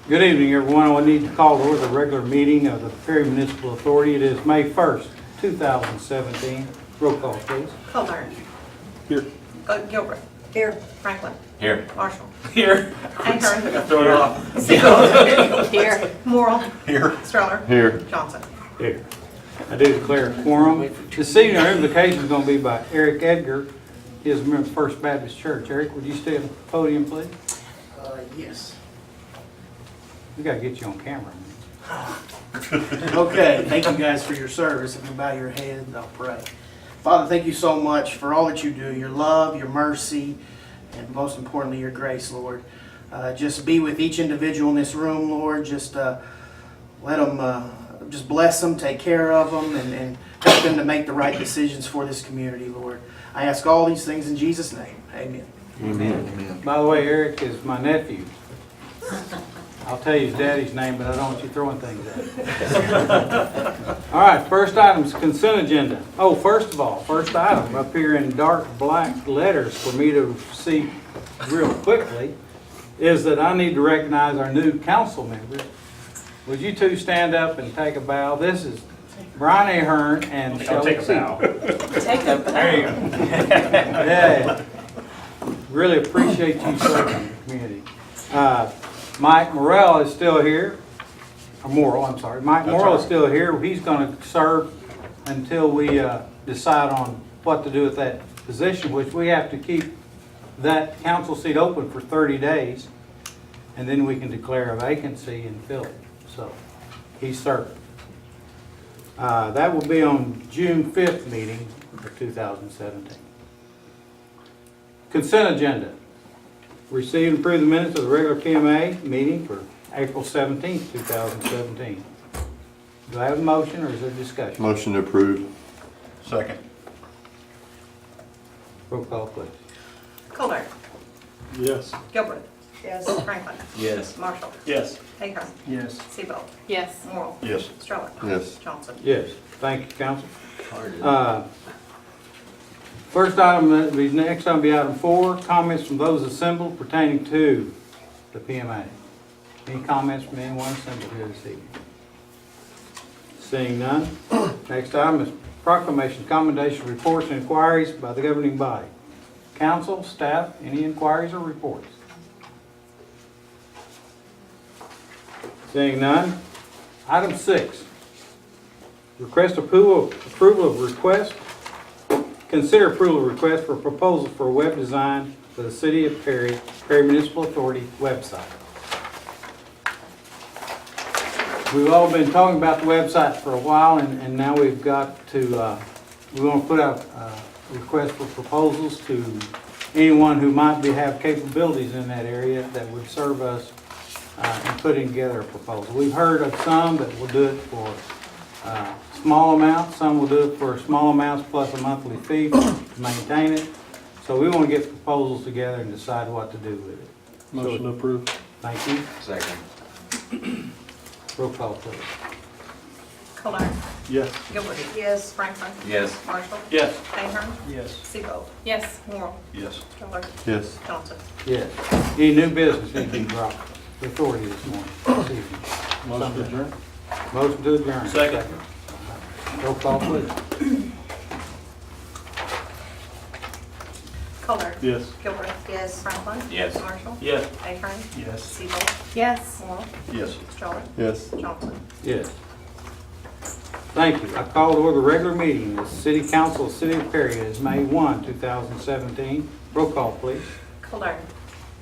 Good evening, everyone. I need to call to order the regular meeting of the Perry Municipal Authority. It is May 1st, 2017. Roll call, please. Colburn. Here. Gilbert. Here. Franklin. Here. Marshall. Here. Ahern. Throw it off. Siegel. Here. Morrill. Here. Stroller. Here. Johnson. Here. I do declare a quorum. This evening, our invocation is going to be by Eric Edgar. He is a member of First Baptist Church. Eric, would you stay at the podium, please? Yes. We got to get you on camera. Okay, thank you guys for your service. If you bow your head, I'll pray. Father, thank you so much for all that you do, your love, your mercy, and most importantly, your grace, Lord. Just be with each individual in this room, Lord. Just let them, just bless them, take care of them, and help them to make the right decisions for this community, Lord. I ask all these things in Jesus' name. Amen. Amen. By the way, Eric is my nephew. I'll tell you his daddy's name, but I don't want you throwing things at him. All right, first item is consent agenda. Oh, first of all, first item up here in dark black letters for me to see real quickly is that I need to recognize our new council members. Would you two stand up and take a bow? This is Brian Ahern and Shelley Siegel. Take a bow. There you go. Yeah. Really appreciate you serving the community. Mike Morrell is still here. Or Morrill, I'm sorry. Mike Morrill is still here. He's going to serve until we decide on what to do with that position, which we have to keep that council seat open for 30 days, and then we can declare a vacancy and fill it. So he's serving. That will be on June 5th meeting of 2017. Consent agenda. Receive and approve the minutes of the regular PMA meeting for April 17th, 2017. Do I have a motion or is there discussion? Motion to approve. Second. Roll call, please. Colburn. Yes. Gilbert. Yes. Franklin. Yes. Marshall. Yes. Ahern. Yes. Siegel. Yes. Morrill. Yes. Stroller. Yes. Johnson. Yes. Thank you, council. First item, next item will be item 4, comments from those assembled pertaining to the PMA. Any comments from anyone assembled here this evening? Seeing none. Next item is proclamation, commendation, reports, and inquiries by the governing body. Council, staff, any inquiries or reports? Seeing none. Item 6, request approval of request. Consider approval of request for proposal for web design for the City of Perry Municipal Authority website. We've all been talking about the website for a while, and now we've got to, we want to put out a request for proposals to anyone who might have capabilities in that area that would serve us in putting together a proposal. We've heard of some that will do it for small amounts. Some will do it for small amounts plus a monthly fee to maintain it. So we want to get proposals together and decide what to do with it. Motion approved. Thank you. Second. Roll call, please. Colburn. Yes. Gilbert. Yes. Franklin. Yes. Marshall. Yes. Ahern. Yes. Siegel. Yes. Morrill. Yes. Stroller. Yes. Johnson. Yes. Any new business need to be brought to authority this morning, this evening? Motion adjourned. Motion to adjourn. Second. Roll call, please. Colburn. Yes. Gilbert. Yes. Franklin. Yes. Marshall. Yes. Ahern. Yes. Siegel. Yes. Morrill. Yes. Stroller. Yes. Johnson. Yes. Thank you. I call to order the regular meeting of the City Council of the City of Perry. It is May 1, 2017. Roll call, please. Colburn.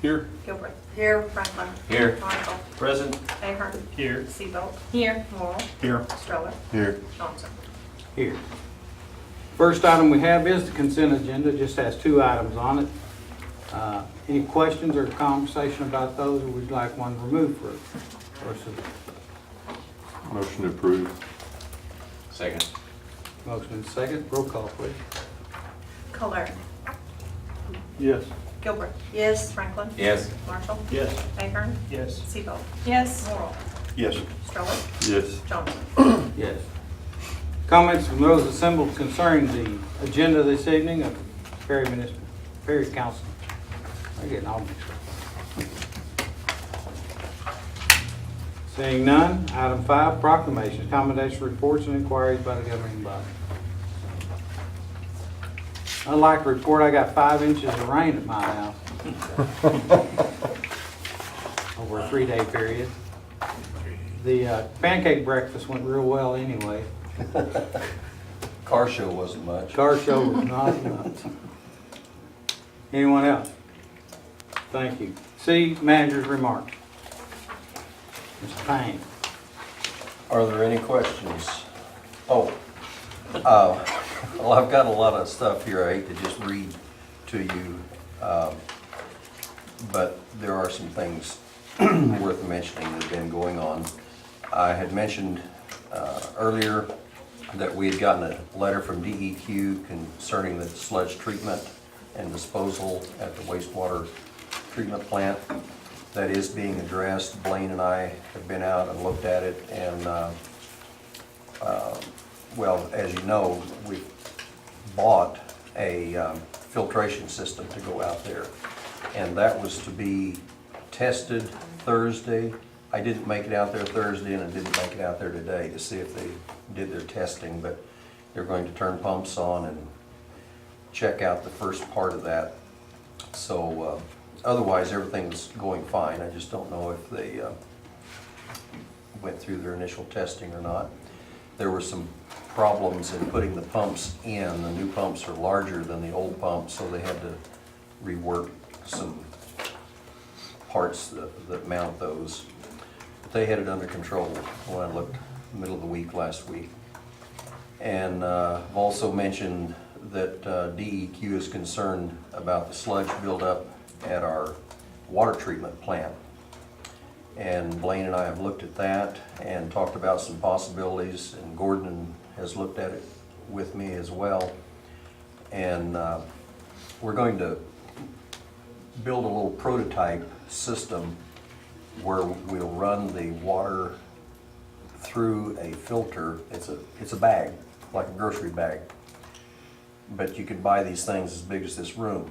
Here. Gilbert. Here. Franklin. Here. Marshall. Present. Ahern. Here. Siegel. Here. Morrill. Here. Stroller. Here. Johnson. Here. First item we have is the consent agenda. It just has 2 items on it. Any questions or conversation about those, or would you like one removed first? Motion approved. Second. Motion and second. Roll call, please. Colburn. Yes. Gilbert. Yes. Franklin. Yes. Marshall. Yes. Ahern. Yes. Siegel. Yes. Morrill. Yes. Stroller. Yes. Johnson. Yes. Comments from those assembled concerning the agenda this evening of Perry Council. I'm getting all mixed up. Seeing none, item 5, proclamations, commendations, reports, and inquiries by the governing body. I'd like to report I got 5 inches of rain at my house over a 3-day period. The pancake breakfast went real well anyway. Car show wasn't much. Car show was not nuts. Anyone else? Thank you. City manager's remarks. Mr. Payne. Are there any questions? Oh, well, I've got a lot of stuff here I hate to just read to you, but there are some things worth mentioning that have been going on. I had mentioned earlier that we had gotten a letter from DEQ concerning the sludge treatment and disposal at the wastewater treatment plant. That is being addressed. Blaine and I have been out and looked at it, and well, as you know, we bought a filtration system to go out there, and that was to be tested Thursday. I didn't make it out there Thursday, and I didn't make it out there today to see if they did their testing, but they're going to turn pumps on and check out the first part of that. So otherwise, everything's going fine. I just don't know if they went through their initial testing or not. There were some problems in putting the pumps in. The new pumps are larger than the old pumps, so they had to rework some parts that mount those. But they had it under control when I looked middle of the week last week. And I've also mentioned that DEQ is concerned about the sludge buildup at our water treatment plant. And Blaine and I have looked at that and talked about some possibilities, and Gordon has looked at it with me as well. And we're going to build a little prototype system where we'll run the water through a filter. It's a bag, like a grocery bag, but you can buy these things as big as this room.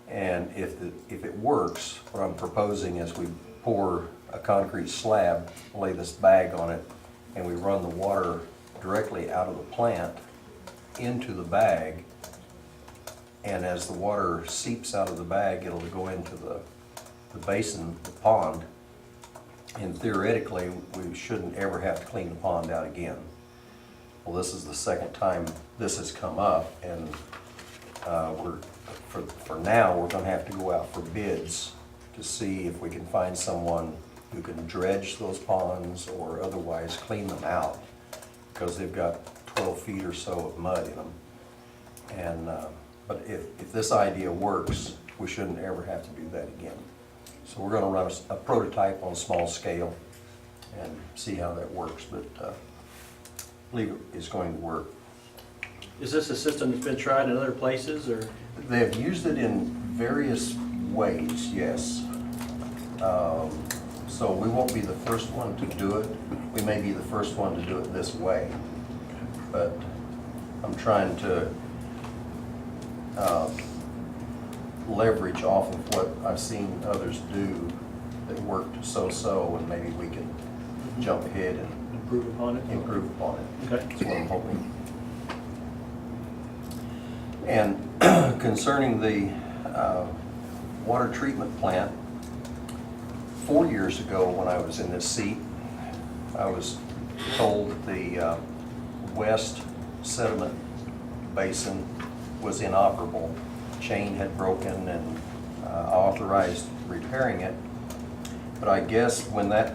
And if it works, what I'm proposing is we pour a concrete slab, lay this bag on it, and we run the water directly out of the plant into the bag. And as the water seeps out of the bag, it'll go into the basin, the pond. And theoretically, we shouldn't ever have to clean the pond out again. Well, this is the second time this has come up, and for now, we're going to have to go out for bids to see if we can find someone who can dredge those ponds or otherwise clean them out, because they've got 12 feet or so of mud in them. And but if this idea works, we shouldn't ever have to do that again. So we're going to run a prototype on a small scale and see how that works, but I believe it's going to work. Is this a system that's been tried in other places, or? They have used it in various ways, yes. So we won't be the first one to do it. We may be the first one to do it this way, but I'm trying to leverage off of what I've seen others do that worked so-so, and maybe we can jump ahead and Improve upon it? improve upon it. Okay. That's what I'm hoping. And concerning the water treatment plant, 4 years ago when I was in this seat, I was told that the west sediment basin was inoperable. Chain had broken, and I authorized repairing it. But I guess when that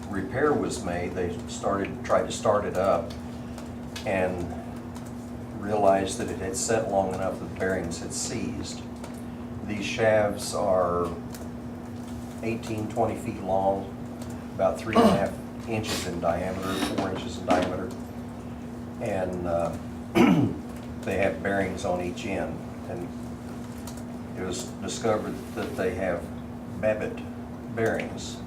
repair was made, they tried to start it up and realized that it had set long enough that the bearings had seized. These shafts are 18, 20 feet long, about 3.5 inches in diameter, 4 inches in diameter. And they have bearings on each end. And it was discovered that they have Babbitt bearings.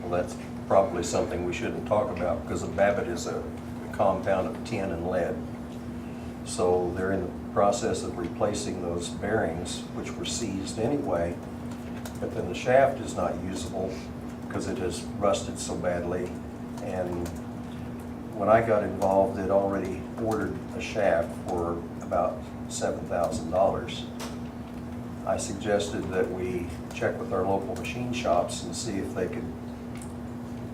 Well, that's probably something we shouldn't talk about, because a Babbitt is a compound of tin and lead. So they're in the process of replacing those bearings, which were seized anyway, but then the shaft is not usable because it has rusted so badly. And when I got involved, they'd already ordered a shaft for about $7,000. I suggested that we check with our local machine shops and see if they could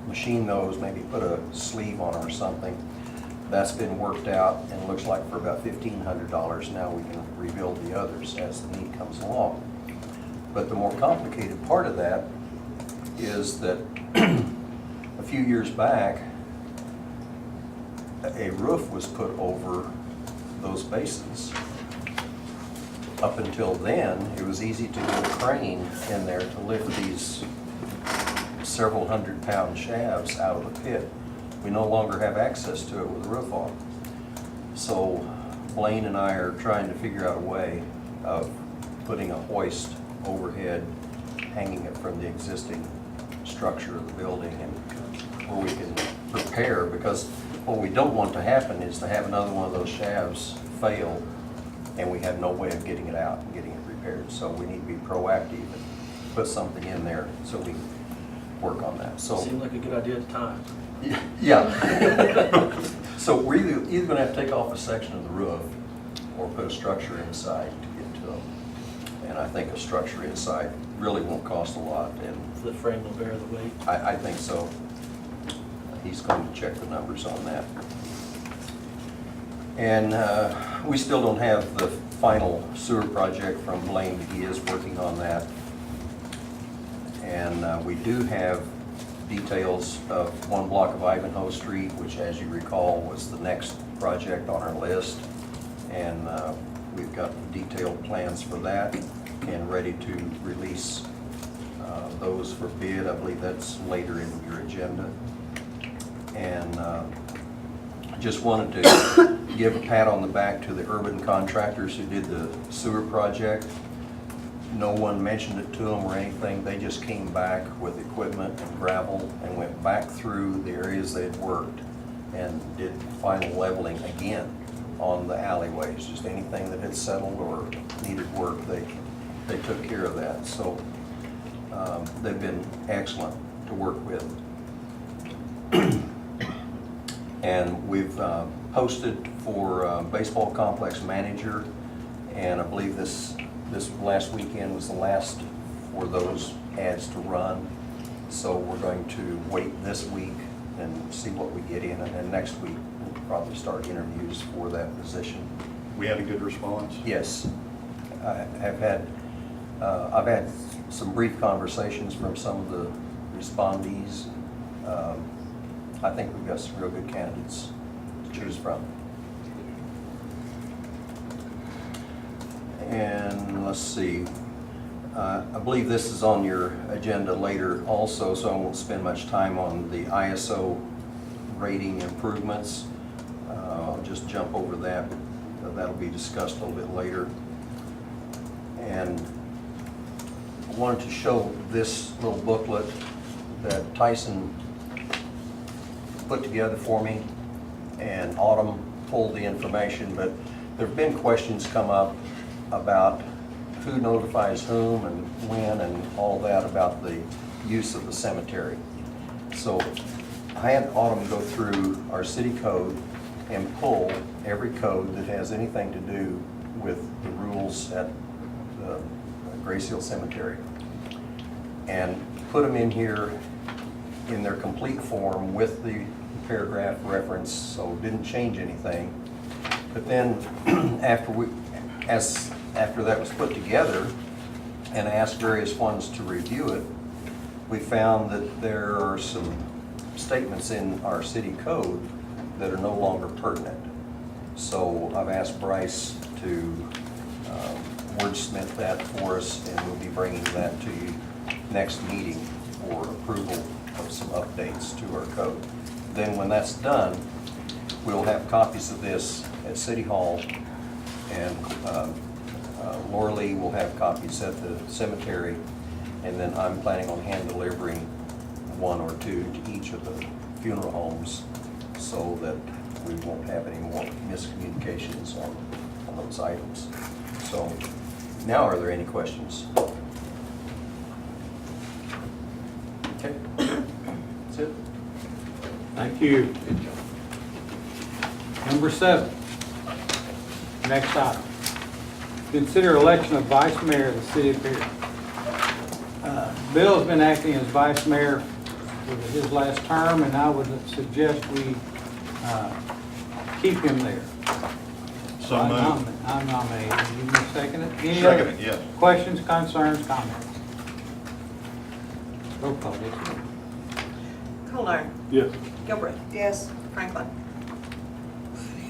machine those, maybe put a sleeve on them or something. That's been worked out and looks like for about $1,500 now we can rebuild the others as the need comes along. But the more complicated part of that is that a few years back, a roof was put over those basins. Up until then, it was easy to get a crane in there to lift these several 100-pound shafts out of the pit. We no longer have access to it with the roof on. So Blaine and I are trying to figure out a way of putting a hoist overhead, hanging it from the existing structure of the building, and where we can prepare, because what we don't want to happen is to have another one of those shafts fail and we have no way of getting it out and getting it repaired. So we need to be proactive and put something in there so we can work on that. So Seemed like a good idea at the time. yeah. So we're either gonna have to take off a section of the roof or put a structure inside to get to them. And I think a structure inside really won't cost a lot, and The frame will bear the weight. I think so. He's going to check the numbers on that. And we still don't have the final sewer project from Blaine, but he is working on that. And we do have details of one block of Ivanhoe Street, which, as you recall, was the next project on our list. And we've got detailed plans for that and ready to release those for bid. I believe that's later in your agenda. And just wanted to give a pat on the back to the urban contractors who did the sewer project. No one mentioned it to them or anything. They just came back with equipment and gravel and went back through the areas they'd worked and did final leveling again on the alleyways. Just anything that had settled or needed work, they took care of that. So they've been excellent to work with. And we've posted for baseball complex manager, and I believe this last weekend was the last for those ads to run. So we're going to wait this week and see what we get in, and then next week we'll probably start interviews for that position. We had a good response. Yes, I've had some brief conversations from some of the respondees. I think we've got some real good candidates to choose from. And let's see, I believe this is on your agenda later also, so I won't spend much time on the ISO rating improvements. I'll just jump over that. That'll be discussed a little bit later. And I wanted to show this little booklet that Tyson put together for me, and Autumn pulled the information, but there have been questions come up about who notifies whom and when and all that about the use of the cemetery. So I had Autumn go through our city code and pull every code that has anything to do with the rules at the Grace Hill Cemetery and put them in here in their complete form with the paragraph reference, so didn't change anything. But then after that was put together and asked various ones to review it, we found that there are some statements in our city code that are no longer pertinent. So I've asked Bryce to wordsmith that for us, and we'll be bringing that to you next meeting for approval of some updates to our code. Then when that's done, we'll have copies of this at City Hall, and Laura Lee will have copies at the cemetery, and then I'm planning on hand delivering one or two to each of the funeral homes so that we won't have any more miscommunications on those items. So now, are there any questions? Okay. Thank you. Number 7, next item. Consider election of vice mayor of the city of Perry. Bill has been acting as vice mayor for his last term, and I would suggest we keep him there. So moved. I'm nominating. You want to second it? Any Second other it, yes. questions, concerns, comments? Roll call, Dixie. Kohler, Yes. Gilbert. Yes. Franklin,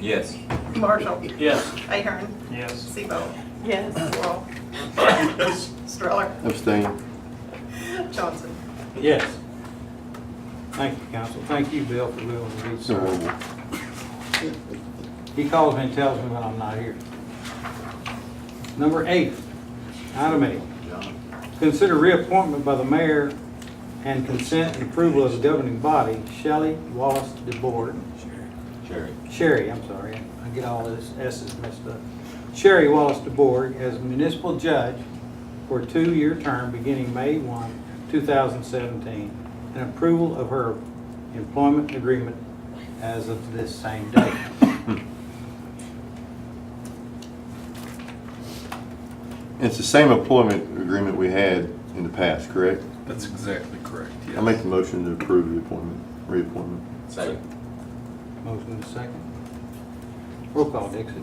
Yes. Marshall, Yes. Ahern, Yes. Sebo. Yes. Morrell, Yes. Stroller, Abstain. Johnson. Yes. Thank you, council. Thank you, Bill, for willing to be served. He calls me and tells me when I'm not here. Number 8, item 8. Consider reappointment by the mayor and consent and approval of the governing body, Shelley Wallace DeBoard. Sherry, I'm sorry. I get all this S's messed up. Sherry Wallace DeBoard as municipal judge for a 2-year term beginning May 1, 2017, and approval of her employment agreement as of this same date. It's the same employment agreement we had in the past, correct? That's exactly correct, yes. I make the motion to approve the reappointment. Second. Motion and a second. Roll call, Dixie.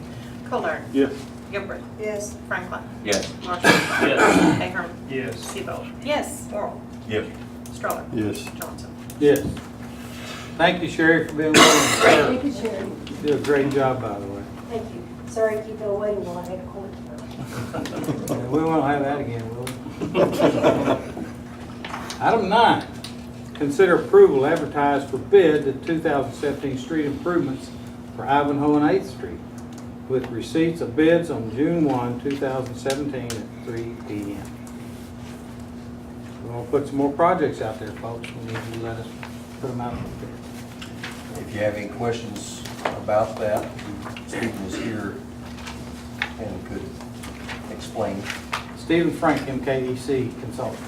Kohler, Yes. Gilbert. Yes. Franklin, Yes. Marshall. Yes. Ahern. Yes. Sebo. Yes. Morrell, Yes. Stroller, Yes. Johnson. Yes. Thank you, Sherry, for being willing to serve. Thank you, Sharon. You did a great job, by the way. Thank you. Sorry to keep you waiting while I had a court. Yeah, we won't have that again, will we? Item 9, consider approval advertise for bid the 2017 street improvements for Ivanhoe and 8th Street with receipts of bids on June 1, 2017 at 3 p.m. We're going to put some more projects out there, folks. We need you to let us put them out there. If you have any questions about that, Stephen is here and could explain. Stephen Frank, MKEC Consultant.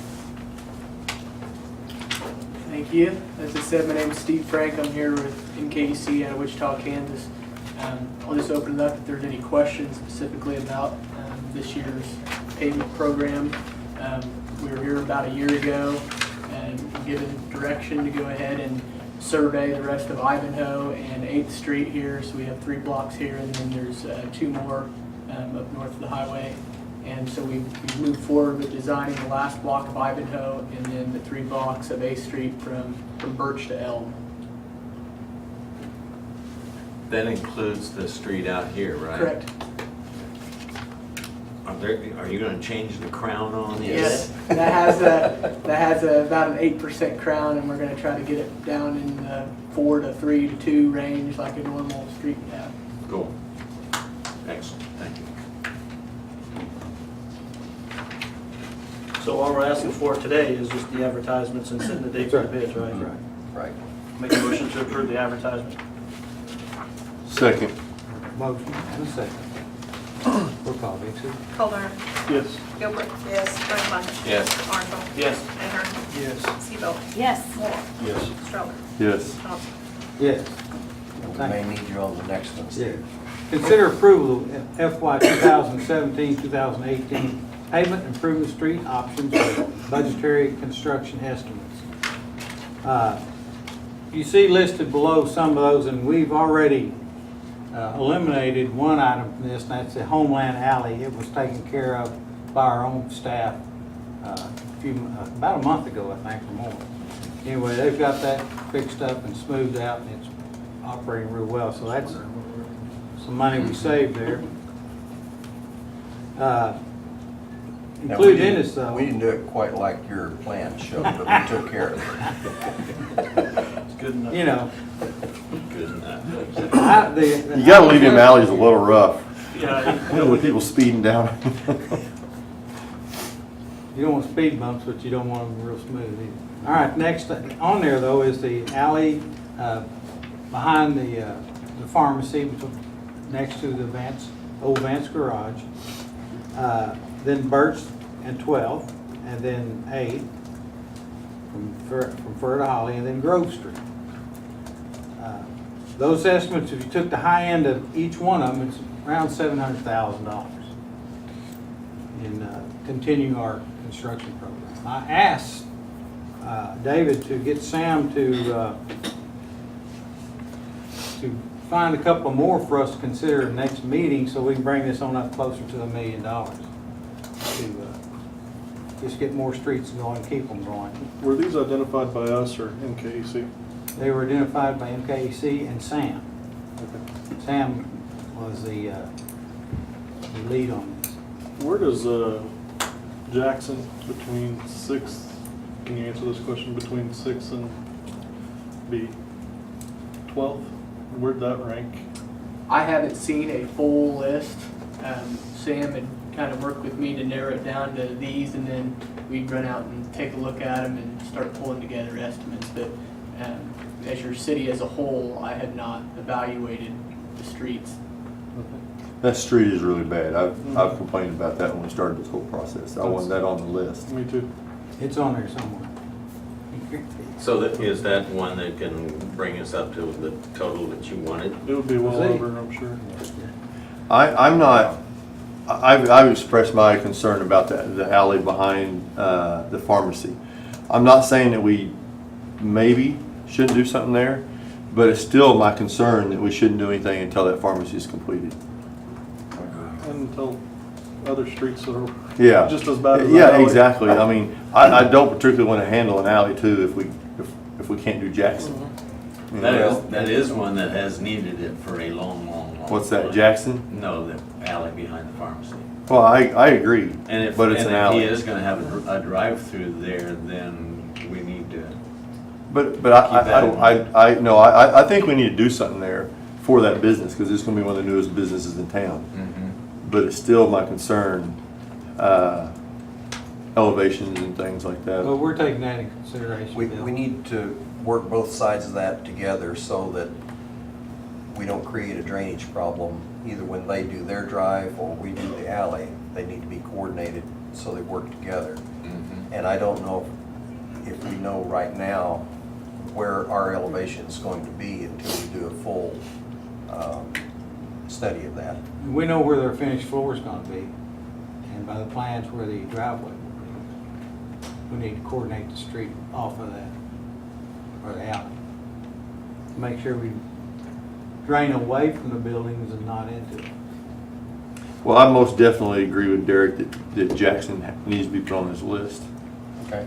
Thank you. As I said, my name is Steve Frank. I'm here with NKDC out of Wichita, Kansas. I'll just open it up if there's any questions specifically about this year's pavement program. We were here about a year ago and given direction to go ahead and survey the rest of Ivanhoe and 8th Street here. So we have 3 blocks here, and then there's 2 more up north of the highway. And so we moved forward with designing the last block of Ivanhoe and then the 3 blocks of 8th Street from Birch to Elm. That includes the street out here, right? Correct. Are you gonna change the crown on this? Yes, that has about an 8% crown, and we're going to try to get it down in the 4 to 3 to 2 range like a normal street would have. Cool. Excellent, thank you. So all we're asking for today is just the advertisements and setting the date for the bids, right? Right. Make a motion to approve the advertisement. Second. Motion and a second. Roll call, Dixie. Kohler, Yes. Gilbert. Yes. Franklin. Yes. Marshall. Yes. Ahern. Yes. Sebo. Yes. Morrell, Yes. Stroller, Yes. Johnson. Yes. We may need you on the next one, Yeah. Steve. Consider approval of FY 2017-2018 pavement improvement street options for budgetary construction estimates. You see listed below some of those, and we've already eliminated one item from this, and that's the Homeland Alley. It was taken care of by our own staff about a month ago, I think, or more. Anyway, they've got that fixed up and smoothed out, and it's operating real well, so that's some money we saved there. Now, Included in this, though. We didn't do it quite like your plan showed, but we took care of it. It's good enough. You know, Good enough. You gotta leave them alleys a little rough. Yeah, You know, with people speeding down. You don't want speed bumps, but you don't want them real smooth either. All right, next on there though is the alley behind the pharmacy, next to the old Vance garage. Then Birch and 12th, and then 8 from Fur to Holly, and then Grove Street. Those estimates, if you took the high end of each one of them, it's around $700,000 in continuing our construction program. I asked David to get Sam to find a couple more for us to consider the next meeting so we can bring this on up closer to $1 million to just get more streets going, keep them going. Were these identified by us or MKEC? They were identified by MKEC and Sam. Sam was the lead on this. Where does Jackson between 6th, can you answer this question, between 6th and B 12th? Where'd that rank? I haven't seen a full list. Sam had kind of worked with me to narrow it down to these, and then we'd run out and take a look at them and start pulling together estimates. But as your city as a whole, I have not evaluated the streets. That street is really bad. I've complained about that when we started this whole process. I wanted that on the list. Me too. It's on there somewhere. So is that one that can bring us up to the total that you wanted? It would be well See? over, I'm sure. I've expressed my concern about the alley behind the pharmacy. I'm not saying that we maybe shouldn't do something there, but it's still my concern that we shouldn't do anything until that pharmacy is completed. And until other streets that are Yeah. just as bad as that Yeah, alley. exactly. I mean, I don't particularly want to handle an alley too if we can't do Jackson. You know? That is one that has needed it for a long What's that, time. Jackson? No, the alley behind the pharmacy. Well, I agree, And but it's an alley. if he is gonna have a drive-through there, then we need to, But Keep that in mind. I think we need to do something there for that business because it's going to be one of the newest businesses in town. But it's still my concern, elevations and things like that. Well, we're taking that in consideration, Bill. We need to work both sides of that together so that we don't create a drainage problem, either when they do their drive or we do the alley. They need to be coordinated so they work together. And I don't know if we know right now where our elevation is going to be until we do a full study of that. We know where their finished floor is going to be, and by the plans where the driveway will be. We need to coordinate the street off of that, or the alley. Make sure we drain away from the buildings and not into it. Well, I most definitely agree with Derek that Jackson needs to be put on this list. Okay.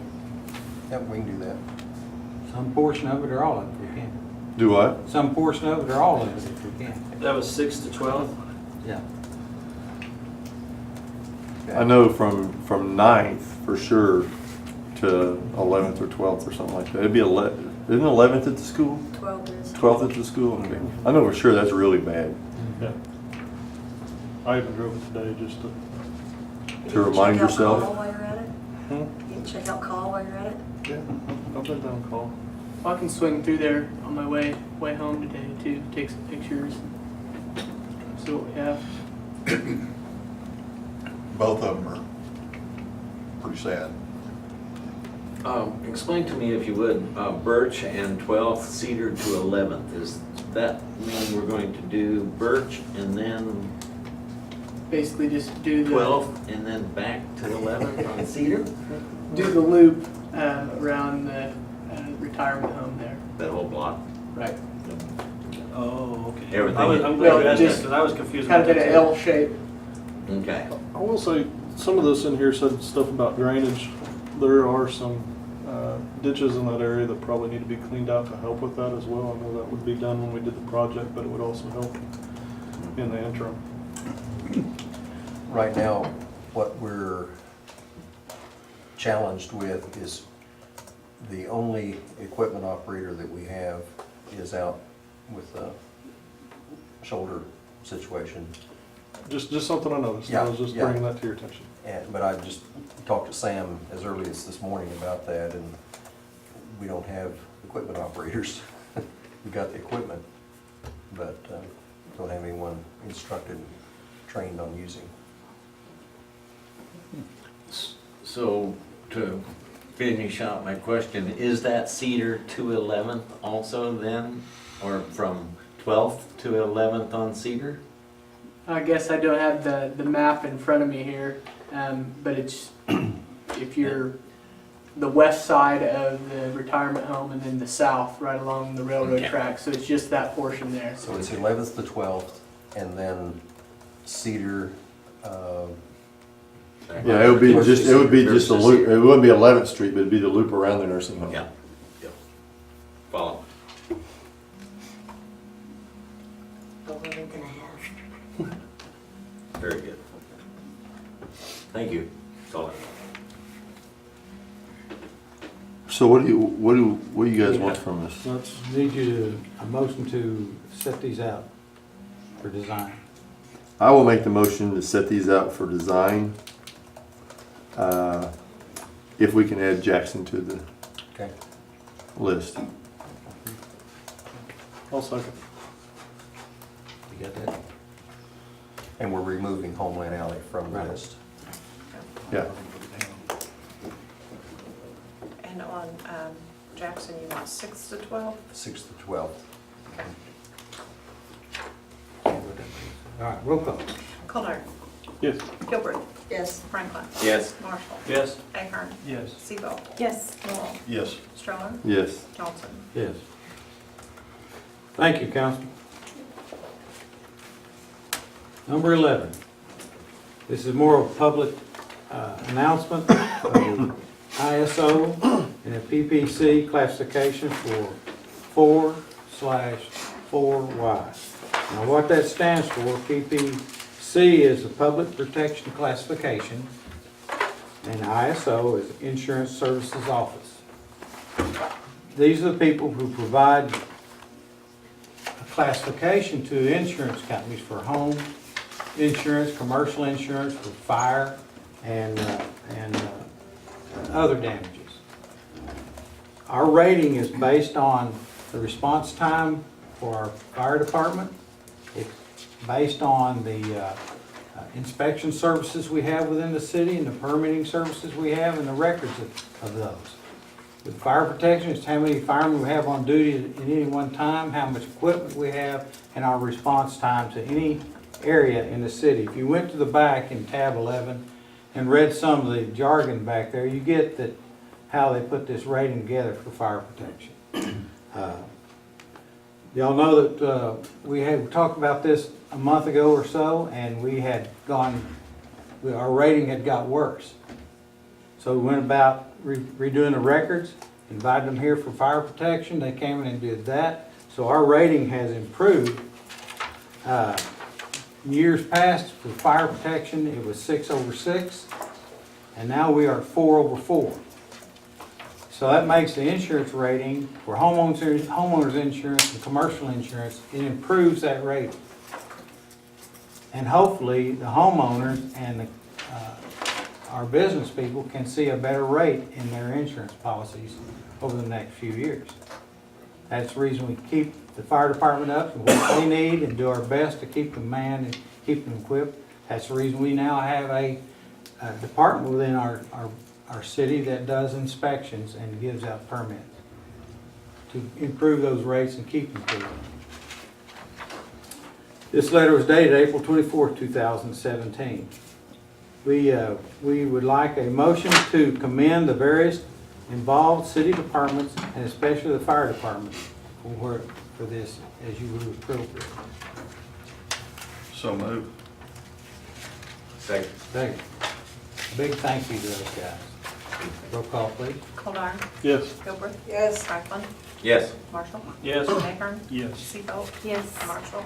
Yep, we can do that. Some portion of it or all of it, if we can. Do what? Some portion of it or all of it, if we can. That was 6 to 12? Yeah. I know from 9th for sure to 11th or 12th or something like that. It'd be 11, isn't 11th at the school? 12 is. 12th at the school? Okay. I know for sure that's really bad. Yeah. I even drove it today just to. Remind Check out yourself. call while you're at it? Hmm? You can check out call while you're at it? Yeah. I've been down call. I can swing through there on my way home today too, take some pictures, see what we have. Both of them are pretty sad. explain to me if you would, Birch and 12th, Cedar to 11th. Does that mean we're going to do Birch and then Basically just do the 12th and then back to 11th on Cedar? do the loop around the retirement home there. That whole block? Right. Oh, okay. Everything. I'm glad Well, you asked that, just because I was confused. Kind of about in an that, too. L shape. Okay. I will say, some of this in here said stuff about drainage. There are some ditches in that area that probably need to be cleaned out to help with that as well. I know that would be done when we did the project, but it would also help in the interim. Right now, what we're challenged with is the only equipment operator that we have is out with a shoulder situation. Just something I noticed. I Yeah, was just yeah. bringing that to your attention. But I just talked to Sam as early as this morning about that, and we don't have equipment operators. We got the equipment, but don't have anyone instructed, trained on using. So to finish out my question, is that Cedar to 11th also then? or from 12th to 11th on Cedar? I guess I don't have the map in front of me here, but it's, if you're the west side of the retirement home and then the south, right along the railroad track, so it's just that portion there. So it's 11th to 12th, and then Cedar, Yeah, it would be just a loop, it wouldn't be 11th Street, but it'd be the loop around the nursing home. Yeah. Follow. 11th and a half. Very good. Thank you. That's all I have. So what do you guys want from us? That's, Need you to, a motion to set these out for design. I will make the motion to set these out for design. If we can add Jackson to the okay? list. I'll second. You got that? And we're removing Homeland Alley from the Right. list. Yeah. And on Jackson, you want 6 to 12? 6th to 12th. All right, roll call. Kolar. Yes. Gilbert. Yes. Franklin. Yes. Marshall. Yes. Ahern. Yes. Seabolt. Yes. Morrell. Yes. Stroller. Yes. Johnson. Yes. Thank you, Councilman. Number 11. This is more of a public announcement of the ISO and a PPC classification for 4/4Y. Now what that stands for, PPC is the Public Protection Classification, and ISO is Insurance Services Office. These are the people who provide a classification to insurance companies for home insurance, commercial insurance, for fire, and other damages. Our rating is based on the response time for our fire department. It's based on the inspection services we have within the city and the permitting services we have and the records of those. With fire protection, it's how many firemen we have on duty at any one time, how much equipment we have, and our response time to any area in the city. If you went to the back in tab 11 and read some of the jargon back there, you get that how they put this rating together for fire protection. Y'all know that we had talked about this a month ago or so, and we had our rating had got worse. So we went about redoing the records, invited them here for fire protection. They came in and did that. So our rating has improved. Years past, for fire protection, it was 6/6, and now we are 4/4. So that makes the insurance rating for homeowners insurance and commercial insurance, it improves that rating. And hopefully, the homeowners and our business people can see a better rate in their insurance policies over the next few years. That's the reason we keep the fire department up and what they need and do our best to keep them manned and keep them equipped. That's the reason we now have a department within our city that does inspections and gives out permits to improve those rates and keep them improving. This letter was dated April 24th, 2017. We would like a motion to commend the various involved city departments and especially the fire department for this as you would appropriate. So moved. Second. Thank you. Big thank you to those guys. Roll call, please. Kolar. Yes. Gilbert. Yes. Franklin. Yes. Marshall. Yes. Ahern. Yes. Seabolt. Yes. Marshall.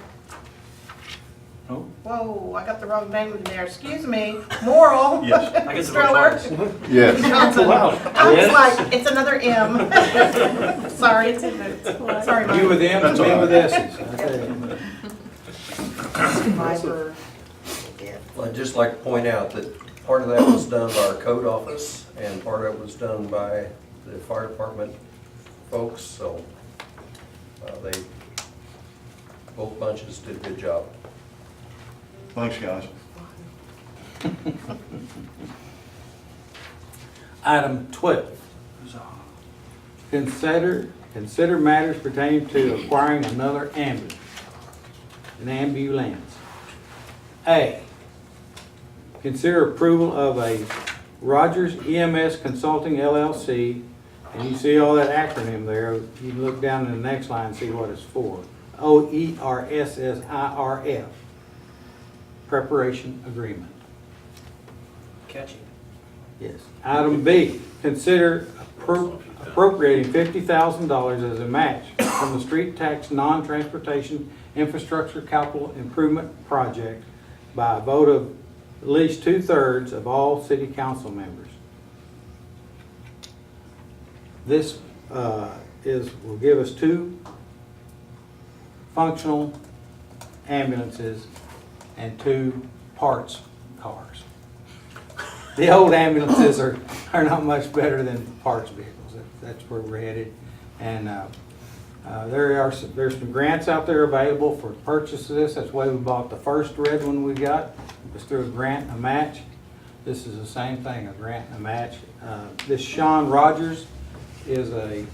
Oh. Whoa, I got the wrong name in there. Excuse me. Morrell. Yes. I get the vote Stroller. twice. Yes. Johnson. Wow. I was Yes. like, it's another M. Sorry, it's in notes. Sorry, You Mike. with M and That's all me right. with S's. I tell you. Fiber. Well, I'd just like to point out that part of that was done by our code office and part of it was done by the fire department folks, so both bunches did a good job. Thanks, guys. Item 12. consider matters pertaining to acquiring another ambulance, an ambulance. A, consider approval of a Rogers EMS Consulting LLC, and you see all that acronym there. You can look down in the next line and see what it's for. OERSSIRF, preparation agreement. Catchy. Yes. Item B, consider appropriating $50,000 as a match from the street tax non-transportation infrastructure capital improvement project by a vote of at least 2/3 of all city council members. This will give us 2 functional ambulances and 2 parts cars. The old ambulances are not much better than parts vehicles. That's where we're headed. And there's some grants out there available for purchase of this. That's why we bought the first red one we got. It was through a grant and a match. This is the same thing, a grant and a match. This Sean Rogers is a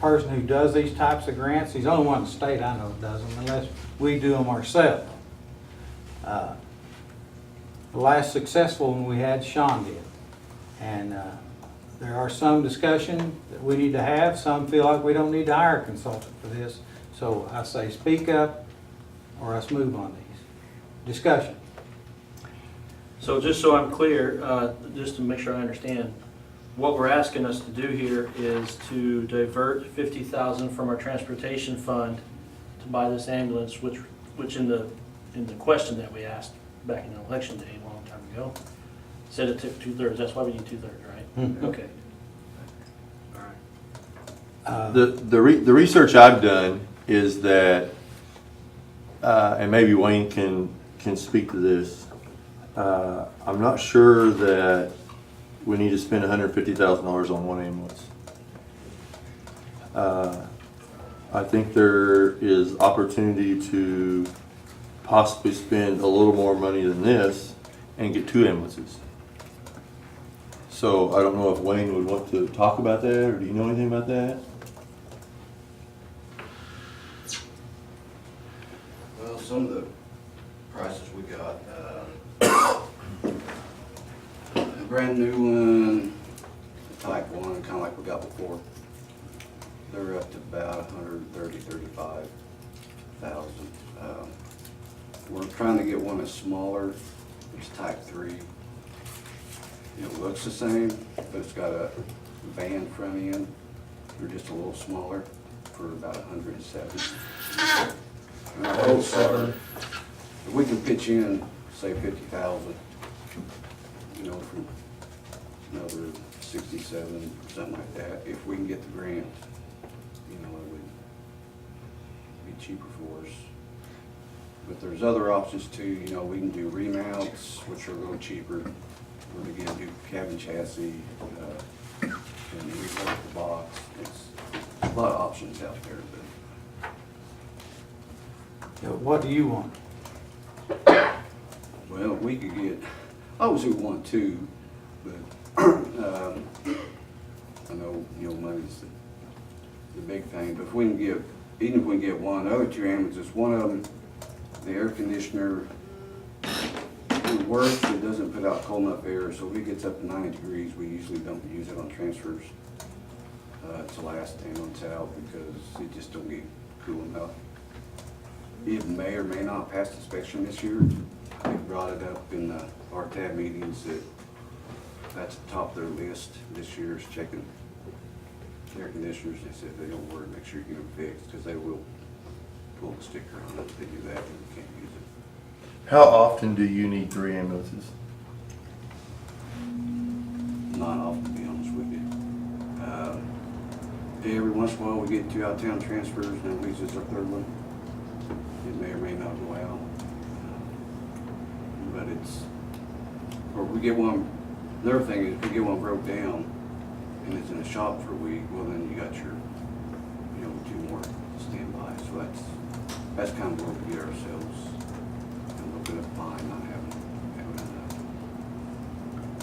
person who does these types of grants. He's the only one in the state I know that does them, unless we do them ourselves. The last successful one we had, Sean did. And there are some discussion that we need to have. Some feel like we don't need to hire a consultant for this. So I say speak up or let's move on these. Discussion. So just so I'm clear, just to make sure I understand, what we're asking us to do here is to divert $50,000 from our transportation fund to buy this ambulance, which in the question that we asked back in the election day a long time ago, said it took 2/3. That's why we need 2/3, right? Okay. All right. The research I've done is that, and maybe Wayne can speak to this. I'm not sure that we need to spend $150,000 on one ambulance. I think there is opportunity to possibly spend a little more money than this and get 2 ambulances. So I don't know if Wayne would want to talk about that, or do you know anything about that? Well, some of the prices we got, a brand new one, type 1, kind of like we got before, they're up to about $135,000. We're trying to get one that's smaller. It's type 3. It looks the same, but it's got a van front end. They're just a little smaller for about $170,000. And our hopes are, if we can pitch in, say $50,000, you know, from another 67, something like that, if we can get the grant, you know, it would be cheaper for us. But there's other options too. You know, we can do remounts, which are a little cheaper. We're again do cabin chassis, and rework the box. It's a lot of options out there. So what do you want? Well, we could get, I was who want 2, but I know, you know, money's the big thing. But if we can get, even if we can get one, the other 2 ambulances, one of them, the air conditioner, it works, it doesn't put out cold enough air, so if it gets up to 90 degrees, we usually don't use it on transfers. It's the last ambulance out because it just don't get cool enough. It may or may not pass inspection this year. They brought it up in the RTAB meetings that that's the top of their list this year is checking air conditioners. They said if they don't work, make sure you get them fixed, because they will pull the sticker on it. If they do that, then you can't use it. How often do you need 3 ambulances? Not often, to be honest with you. Every once in a while, we get 2 out-of-town transfers, and that leaves us our 3rd one. It may or may not go out. But it's, or we get one, another thing is if we get one broke down and it's in a shop for a week, well then you got your, you know, 2 more standby. So that's kind of where we get ourselves a little bit of fine not having enough.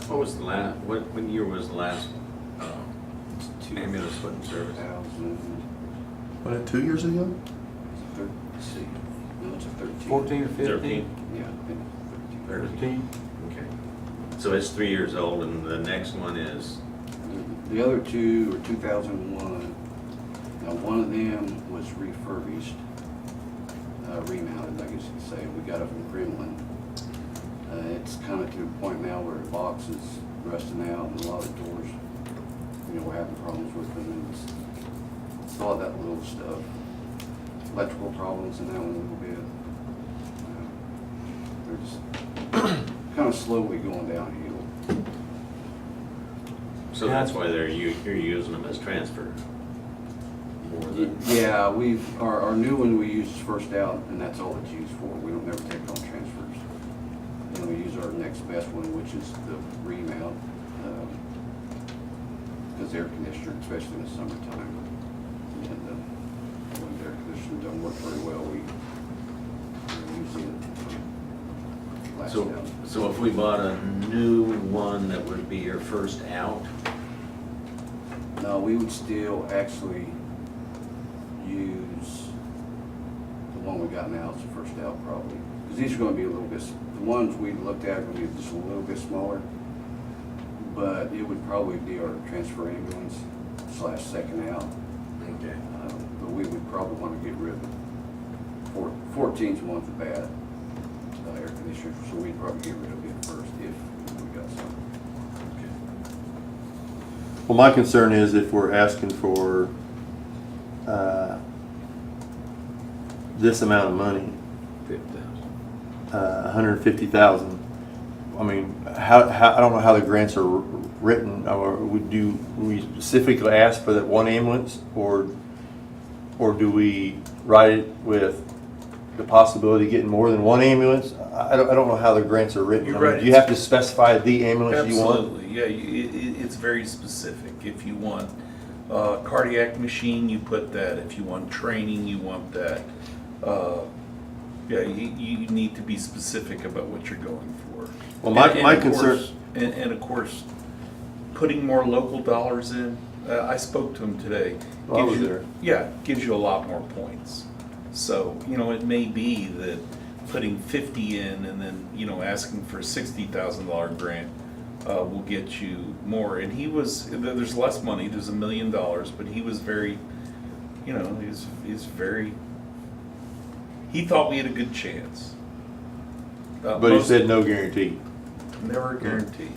What was the last, what year was the last ambulance put in service? Was it 2 years ago? Let's see, no, it's a 13. 14 or 15? 13? Yeah, I think it's 13. 13. Okay. So it's 3 years old, and the next one is, The other two are 2001. Now, one of them was refurbished, remounted, I guess you could say. We got it from Gremlin. It's kind of to the point now where the box is rusting out and a lot of the doors, you know, we're having problems with them. And it's all that little stuff. Electrical problems in that one a little bit. They're just kind of slowly going downhill. so that's why you're using them as transfer. More than, Yeah, our new one we use first out, and that's all it's used for. We don't never take it on transfers. Then we use our next best one, which is the remount, because the air conditioner, especially in the summertime, and when the air conditioner doesn't work very well, we use it last so, out. so if we bought a new one, that would be your first out? No, we would still actually use the one we got now as the first out probably. Because these are going to be a little bit, the ones we looked at are going to be just a little bit smaller. But it would probably be our transfer ambulance / second out. Okay. But we would probably want to get rid of 14's one with the bad air conditioner. So we'd probably get rid of it first if we got some. Well, my concern is if we're asking for this amount of money, 150,000. I mean, how I don't know how the grants are written. Or we specifically ask for that one ambulance, or do we write it with the possibility of getting more than one ambulance? I don't know how the grants are written. You're I mean, right. do you have to specify the ambulance you want? Absolutely, yeah, it's very specific. If you want cardiac machine, you put that. If you want training, you want that. Yeah, you need to be specific about what you're going for. Well, my of concern. course- and of course, putting more local dollars in, I spoke to him today. Well, I Gives was you- there. Yeah, gives you a lot more points. So, it may be that putting 50 in and then, asking for a $60,000 grant will get you more. And there's less money, there's $1 million, but he was very, he's very, he thought we had a good chance. But he said no guarantee. Never a guarantee.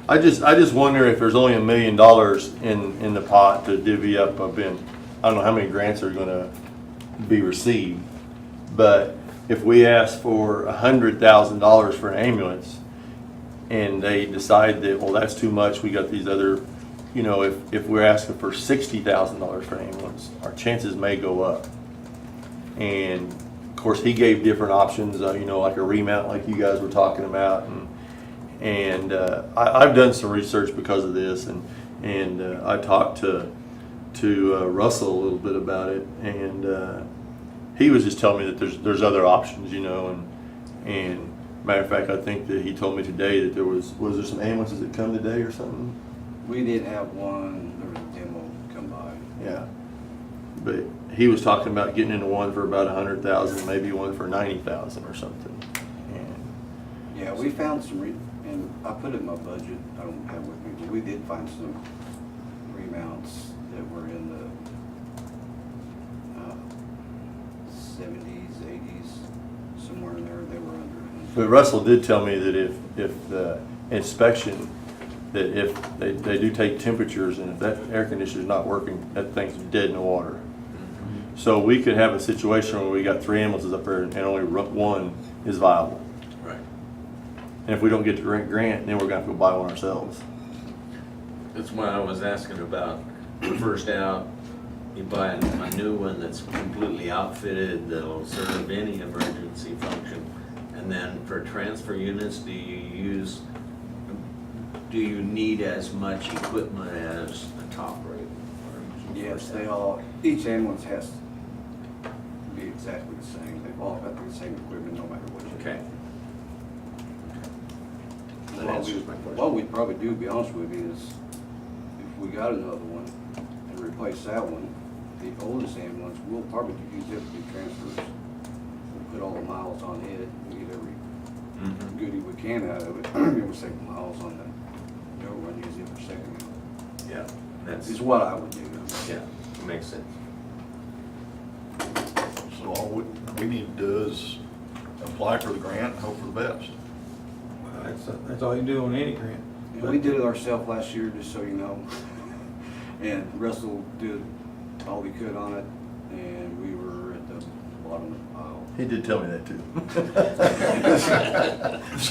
I just wonder if there's only $1 million in the pot to divvy up. I don't know how many grants are going to be received, but if we ask for $100,000 for an ambulance and they decide that, well, that's too much, we got these other, if we're asking for $60,000 for an ambulance, our chances may go up. And of course, he gave different options, like a remount, like you guys were talking about, and I've done some research because of this, and I talked to Russell a little bit about it, and he was just telling me that there's other options, and matter of fact, I think that he told me today that was there some ambulances that come today or something? We did have one, there was a demo come by. Yeah, but he was talking about getting into one for about 100,000, maybe one for 90,000 or something. And Yeah, we found some, and I put it in my budget, I don't have it with me, but we did find some remounts that were in the 70s, 80s, somewhere in there, they were under. But Russell did tell me that if the inspection, that if they do take temperatures, and if that air conditioner's not working, that thing's dead in the water. So we could have a situation where we got 3 ambulances up there and only one is viable. Right. And if we don't get the grant, then we're gonna have to go buy one ourselves. That's why I was asking about the first out. You buy a new one that's completely outfitted, that'll serve any emergency function. And then for transfer units, do you need as much equipment as a top rate? Yes, each ambulance has to be exactly the same, they've all got the same equipment no matter what you do. Okay. That answers my question. What we'd probably do, to be honest with you, is if we got another one and replace that one, the oldest ambulance, we'll probably use it to do transfers. We'll put all the miles on it, we get every goodie we can out of it. We'll save the miles on the newer one, use it for saving it. Yeah, that's, Is what I would do. yeah, makes sense. So all we need to do is apply for the grant and hope for the best. That's all you do on any grant. And we did it ourselves last year, just so you know. And Russell did all he could on it, and we were at the bottom of the pile. He did tell me that too.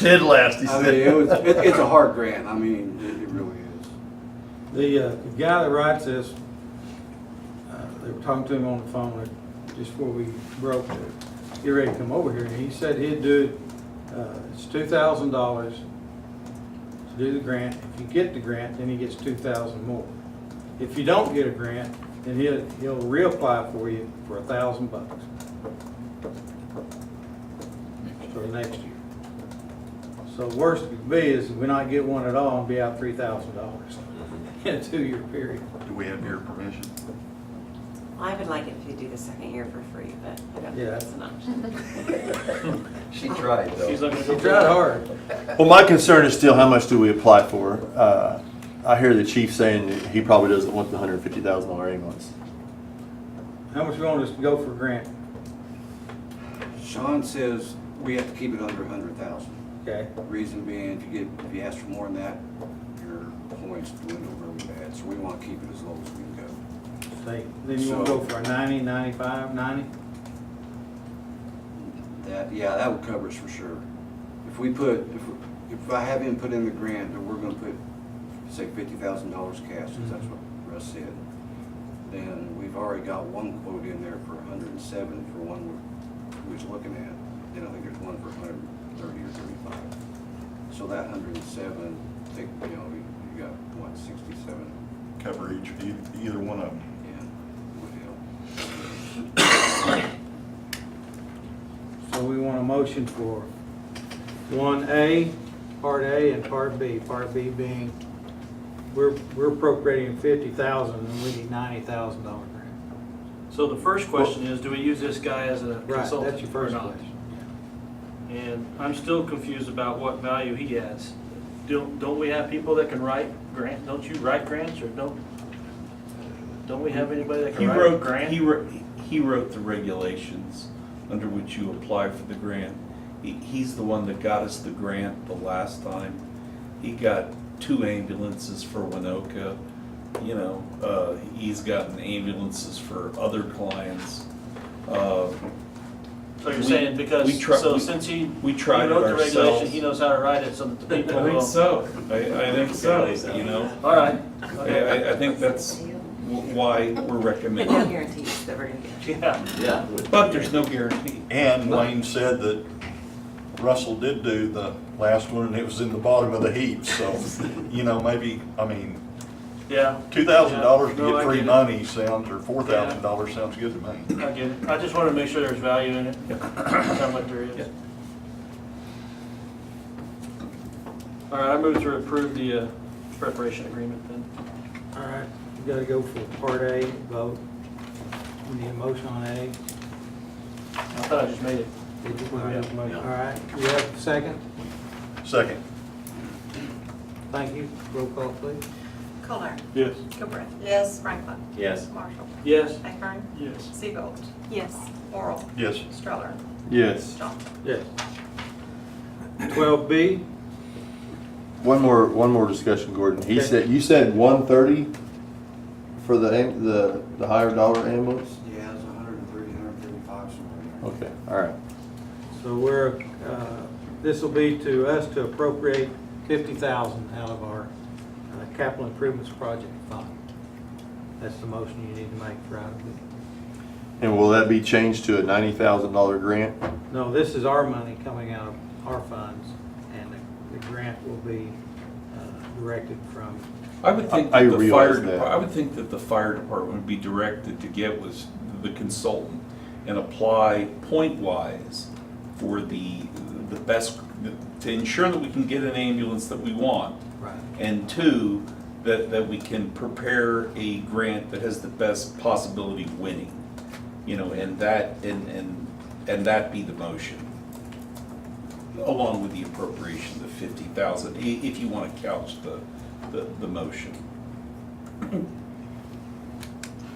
Dead last, he I said. mean, it's a hard grant, I mean, it really is. The guy that writes this, they were talking to him on the phone just before we broke to get ready to come over here, and he said he'd do it, it's $2,000 to do the grant. If you get the grant, then he gets $2,000 more. If you don't get a grant, then he'll reapply for you for $1,000 for the next year. So the worst it could be is if we not get one at all and be out $3,000 in a 2-year period. Do we have your permission? I would like it if you do the second year for free, but I don't think Yeah. that's an option. She tried though. She's not gonna He go tried hard. Well, my concern is still how much do we apply for? I hear the chief saying that he probably doesn't want the $150,000 ambulance. How much you want us to go for a grant? Sean says we have to keep it under 100,000. Okay. Reason being, if you ask for more than that, your points dwindle really bad. So we want to keep it as low as we can go. Say, then you want to go for a 90, 95, 90? Yeah, that would cover us for sure. If I have him put in the grant, then we're going to put, say, $50,000 cash, because that's what Russ said. Then we've already got one quote in there for 107 for one we was looking at. Then I think there's one for 130 or 35. So that 107, I think, you got what, 67? Cover either one of them. Yeah, would help. So we want a motion for 1A, Part A, and Part B. Part B being, we're appropriating $50,000 and we need $90,000 grant. So the first question is, do we use this guy as a Right, consultant that's your first or not? question. And I'm still confused about what value he has. Don't we have people that can write grants? Don't you write grants, or don't we have anybody that can write a grant? He wrote the regulations under which you apply for the grant. He's the one that got us the grant the last time. He got 2 ambulances for Winoka. He's gotten ambulances for other clients. So you're saying because, since he tried wrote it the regulation, ourselves. he knows how to write it so that the people I think will. so. I think so, All right. I think that's why we're But no recommending. guarantees that we're going to get. Yeah. But there's no guarantee. And Wayne said that Russell did do the last one and it was in the bottom of the heap, so, maybe, Yeah. $2,000 to No, I get free get it. money sounds, or $4,000 sounds good to me. I get it. I just want to make sure there's value in it. Sounds like there is. Yeah. All right, I move to approve the preparation agreement then. All right, we gotta go for Part A, vote. We need a motion on A. I thought I just made it. Did you? Yeah. All right, you have a second? Second. Thank you. Roll call, please. Kohler. Yes. Gilbreth. Yes. Franklin. Yes. Marshall. Yes. Blackburn. Yes. Seabolt. Yes. Oral. Yes. Stroller. Yes. Johnson. Yes. 12B, One more discussion, Gordon. Okay. You said 130 for the higher dollar ambulance? Yeah, it's 130, 135 somewhere. Okay, all right. so this will be to us to appropriate $50,000 out of our capital improvements project fund. That's the motion you need to make for item B. And will that be changed to a $90,000 grant? No, this is our money coming out of our funds, and the grant will be directed from, I would think I that the realize fire that. department, I would think that the fire department would be directed to get with the consultant and apply point-wise for the best, to ensure that we can get an ambulance that we want. right, And 2, that we can prepare a grant that has the best possibility of winning, you know, and that be the motion, along with the appropriation, the 50,000, if you want to couch the motion.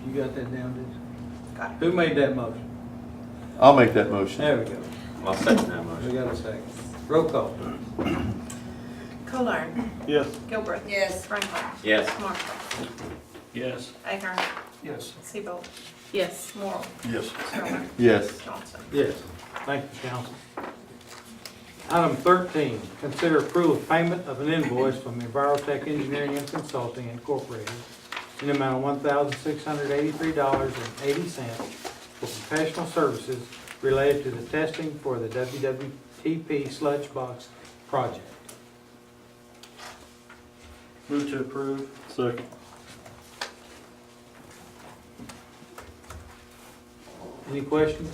You got that down, did you? Got it. Who made that motion? I'll make that motion. There we go. I'll second that We motion. got a second. Roll call. Kolar. Yes. Gilbert. Yes. Franklin. Yes. Marshall. Yes. Ahern. Yes. Seabold. Yes. Morrow. Yes. Stroller. Yes. Johnson. Yes. Thank you, council. Item 13, consider approval of payment of an invoice from Envirotech Engineering and Consulting Incorporated in the amount of $1,683.80 for professional services related to the testing for the WWTP sludge box project. Move to approve. Second. Any questions?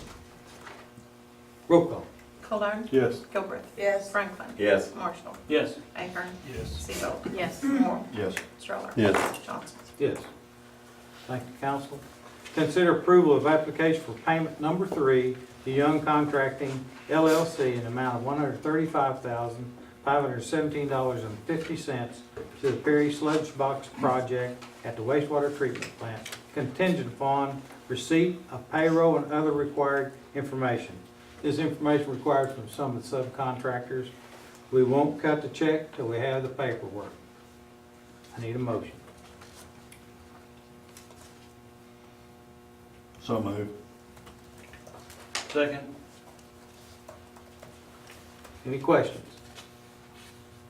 Roll call. Kolar. Yes. Gilbert. Yes. Franklin. Yes. Marshall. Yes. Ahern. Yes. Seabold. Yes. Morrow. Yes. Stroller. Yes. Johnson. Yes. Thank you, council. Consider approval of application for payment number 3 to Young Contracting LLC in the amount of $135,517.50 to the Perry Sludge Box Project at the wastewater treatment plant, contingent upon receipt of payroll and other required information. This information required from some of the subcontractors. We won't cut the check till we have the paperwork. I need a motion. So moved. Second. Any questions?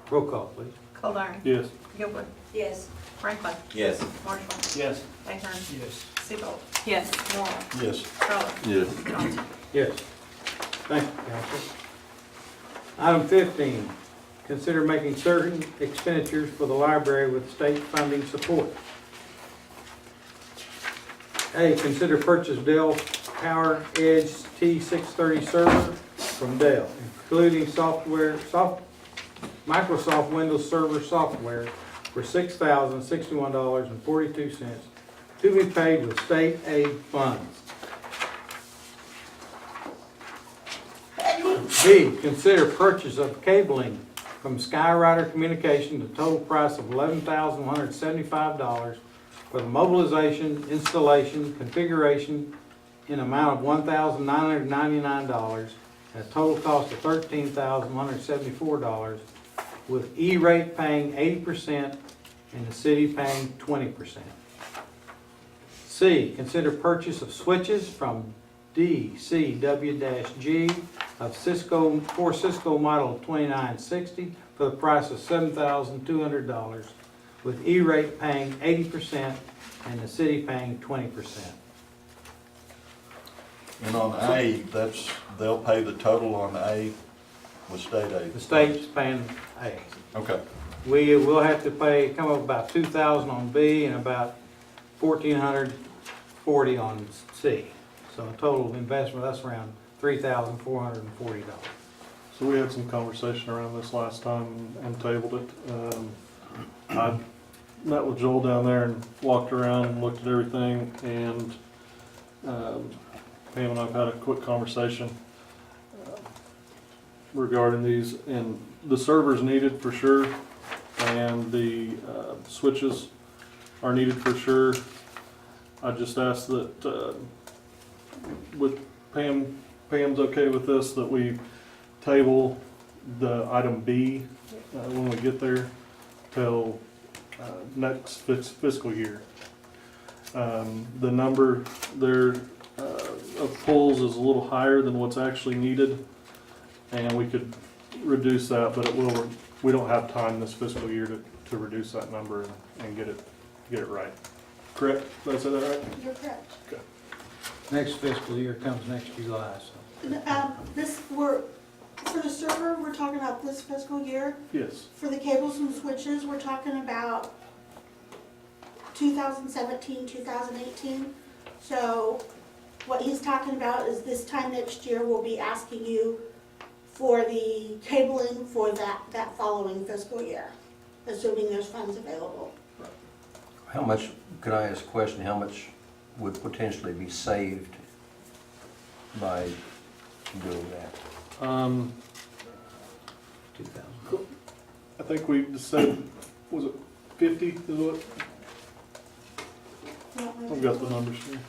Roll call, please. Kolar. Yes. Gilbert. Yes. Franklin. Yes. Marshall. Yes. Ahern. Yes. Seabold. Yes. Morrow. Yes. Stroller. Yes. Johnson. Yes. Thank you, council. Item 15, consider making certain expenditures for the library with state funding support. A, consider purchase Dell Power Edge T630 server from Dell, including Microsoft Windows Server software for $6,061.42 to be paid with state aid funds. B, consider purchase of cabling from Skyrider Communication, the total price of $11,175 for the mobilization, installation, configuration in amount of $1,999 and a total cost of $13,174, with E-rate paying 80% and the city paying 20%. C, consider purchase of switches from DCW-G of Cisco model 2960 for the price of $7,200, with E-rate paying 80% and the city paying 20%. And on A, they'll pay the total on A with state aid. The state's paying A. Okay. We will have to come up about $2,000 on B and about $1,440 on C. So a total investment, that's around $3,440. So we had some conversation around this last time and tabled it. I met with Joel down there and walked around and looked at everything, and Pam and I've had a quick conversation regarding these, and the server's needed for sure, and the switches are needed for sure. I just asked that with Pam's okay with this, that we table the item B when we get there till next fiscal year. The number there of pulls is a little higher than what's actually needed, and we could reduce that, but we don't have time this fiscal year to reduce that number and get it right. Correct? Did I say that right? You're correct. Okay. Next fiscal year comes next July, so. For the server, we're talking about this fiscal year. Yes. For the cables and switches, we're talking about 2017, 2018. So what he's talking about is this time next year, we'll be asking you for the cabling for that following fiscal year, assuming there's funds available. Right. How much, could I ask a question, how much would potentially be saved by doing that? I think we just said, was it 50 is what? I've got the numbers here.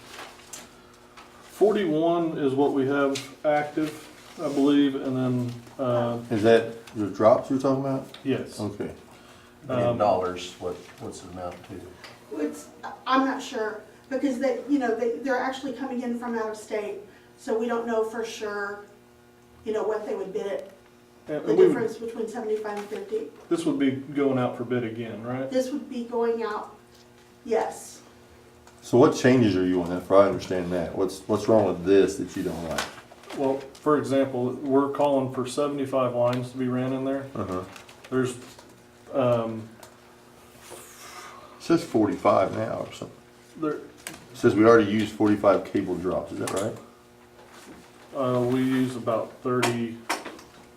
41 is what we have active, I believe, and then, Is that the drops you're talking about? yes. Okay. In dollars, what's it amount to? I'm not sure, because they're actually coming in from out of state, so we don't know for sure, what they would bid it. And The we- difference between 75 and 50. This would be going out for bid again, right? This would be going out, yes. So what changes are you on that, for I understand that? What's wrong with this that you don't like? Well, for example, we're calling for 75 lines to be ran in there. Uh-huh. There's, It says 45 now or something. there, It says we already used 45 cable drops, is that right? we use about 30,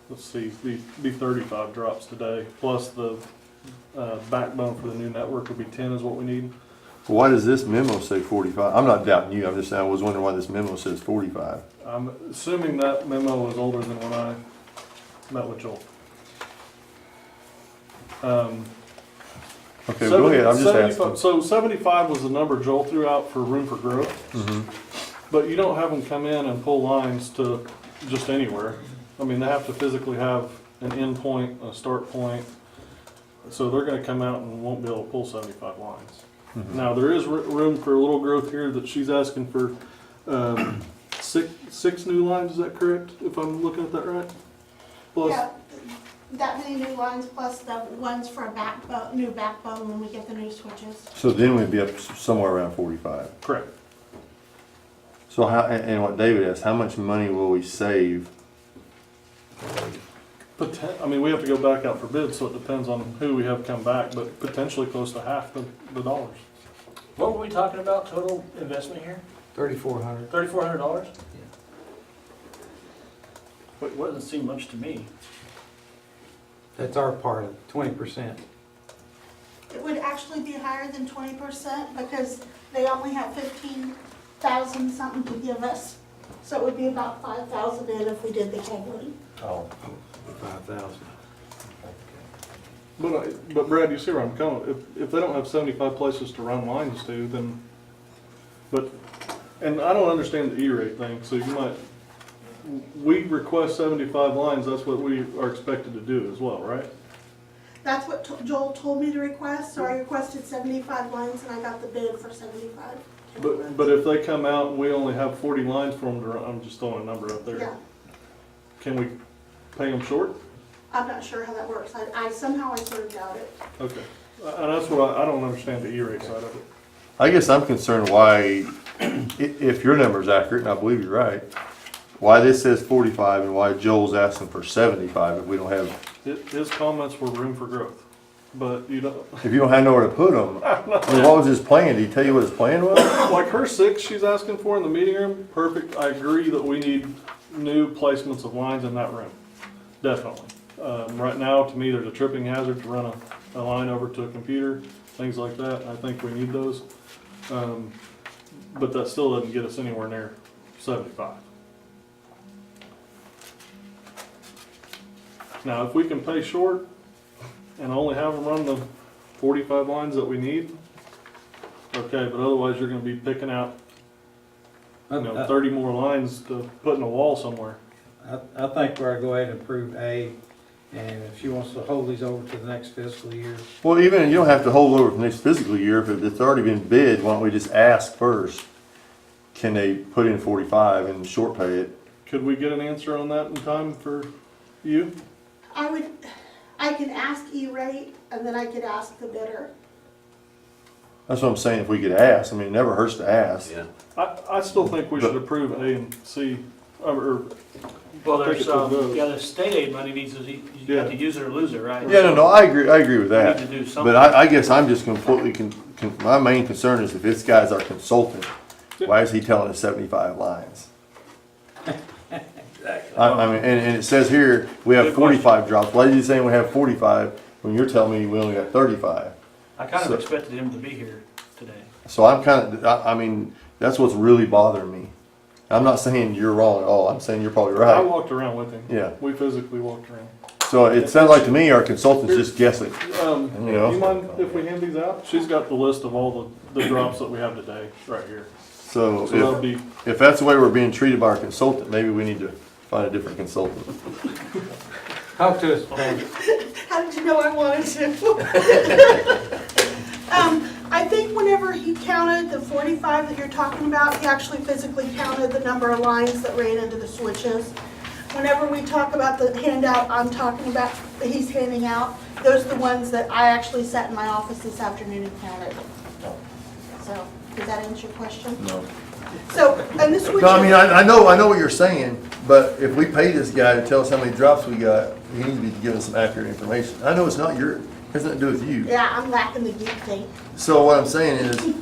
let's see, be 35 drops today, plus the backbone for the new network would be 10 is what we need. Why does this memo say 45? I'm not doubting you, I'm just saying, I was wondering why this memo says 45. I'm assuming that memo was older than when I met with Joel. Okay, go ahead, I'm just 75 asking. So 75 was the number Joel threw out for room for growth, Mhm. but you don't have them come in and pull lines to just anywhere. I mean, they have to physically have an end point, a start point, so they're gonna come out and won't be able to pull 75 lines. Now, there is room for a little growth here that she's asking for, six new lines, is that correct? If I'm looking at that right? Plus, Yeah, that many new lines plus the ones for a new backbone when we get the new switches. So then we'd be up somewhere around 45. correct. So how, and what David asked, how much money will we save? I mean, we have to go back out for bids, so it depends on who we have come back, but potentially close to half the dollars. What were we talking about, total investment here? 3,400. $3,400? Wait, doesn't seem much to me. That's our part of it, 20%. It would actually be higher than 20% because they only have 15,000 something to give us. So it would be about 5,000 in if we did the cabling. Oh, 5,000. But Brad, you see where I'm coming, if they don't have 75 places to run lines to, then, and I don't understand the E-rate thing, so you might, we request 75 lines, that's what we are expected to do as well, right? That's what Joel told me to request, so I requested 75 lines and I got the bid for 75. But if they come out and we only have 40 lines for them to run, I'm just throwing a number up there. Yeah, Can we pay them short? I'm not sure how that works. I somehow I sort of doubt it. Okay, and that's what I don't understand the E-rate side of it. I guess I'm concerned why, if your number's accurate, and I believe you're right, why this says 45 and why Joel's asking for 75 if we don't have, His comments were room for growth, but you don't, if you don't have nowhere to put them. I mean, what was his plan? Did he tell you what his plan was? like her 6 she's asking for in the meeting room, perfect. I agree that we need new placements of lines in that room, definitely. Right now, to me, there's a tripping hazard to run a line over to a computer, things like that. I think we need those. But that still doesn't get us anywhere near 75. Now, if we can pay short and only have them run the 45 lines that we need, okay, but otherwise you're gonna be picking out, 30 more lines to put in a wall somewhere. I think we ought to go ahead and approve A, and if she wants to hold these over to the next fiscal year. Well, even, you don't have to hold over for the next fiscal year. If it's already been bid, why don't we just ask first? Can they put in 45 and short pay it? Could we get an answer on that in time for you? I can ask E-rate and then I could ask the bidder. That's what I'm saying, if we could ask. I mean, it never hurts to ask. Yeah. I still think we should approve A and C, or Well, Take it there's, to a vote. the state aid money needs to, you Yeah. have to use it or lose it, right? Yeah, no, I agree with that. We need to do something. But I guess I'm just completely, my main concern is if this guy's our consultant, why is he telling us 75 lines? Exactly. I mean, and it says here, we have Good 45 drops. Why is he saying we have 45 when you're telling me we only got 35? I kind of So- expected him to be here. So I'm I mean, that's what's really bothering me. I'm not saying you're wrong at all. I'm saying you're probably I right. walked around with him. Yeah. We physically walked around. So it sounds like to me our consultant's just guessing. You know? mind if we hand these out? She's got the list of all the drops that we have today, right here. So that'll be, if that's the way we're being treated by our consultant, maybe we need to find a different consultant. Talk to us, Pam. How did you know I wanted to? I think whenever he counted the 45 that you're talking about, he actually physically counted the number of lines that ran into the switches. Whenever we talk about the handout I'm talking about, that he's handing out, those are the ones that I actually sat in my office this afternoon and counted. So, does that answer your question? No. So, and the switches. No, I mean, I know what you're saying, but if we pay this guy to tell us how many drops we got, he needs to be giving some accurate information. I know it's not it has nothing to do with you. Yeah, I'm lacking the geek thing. So what I'm saying is,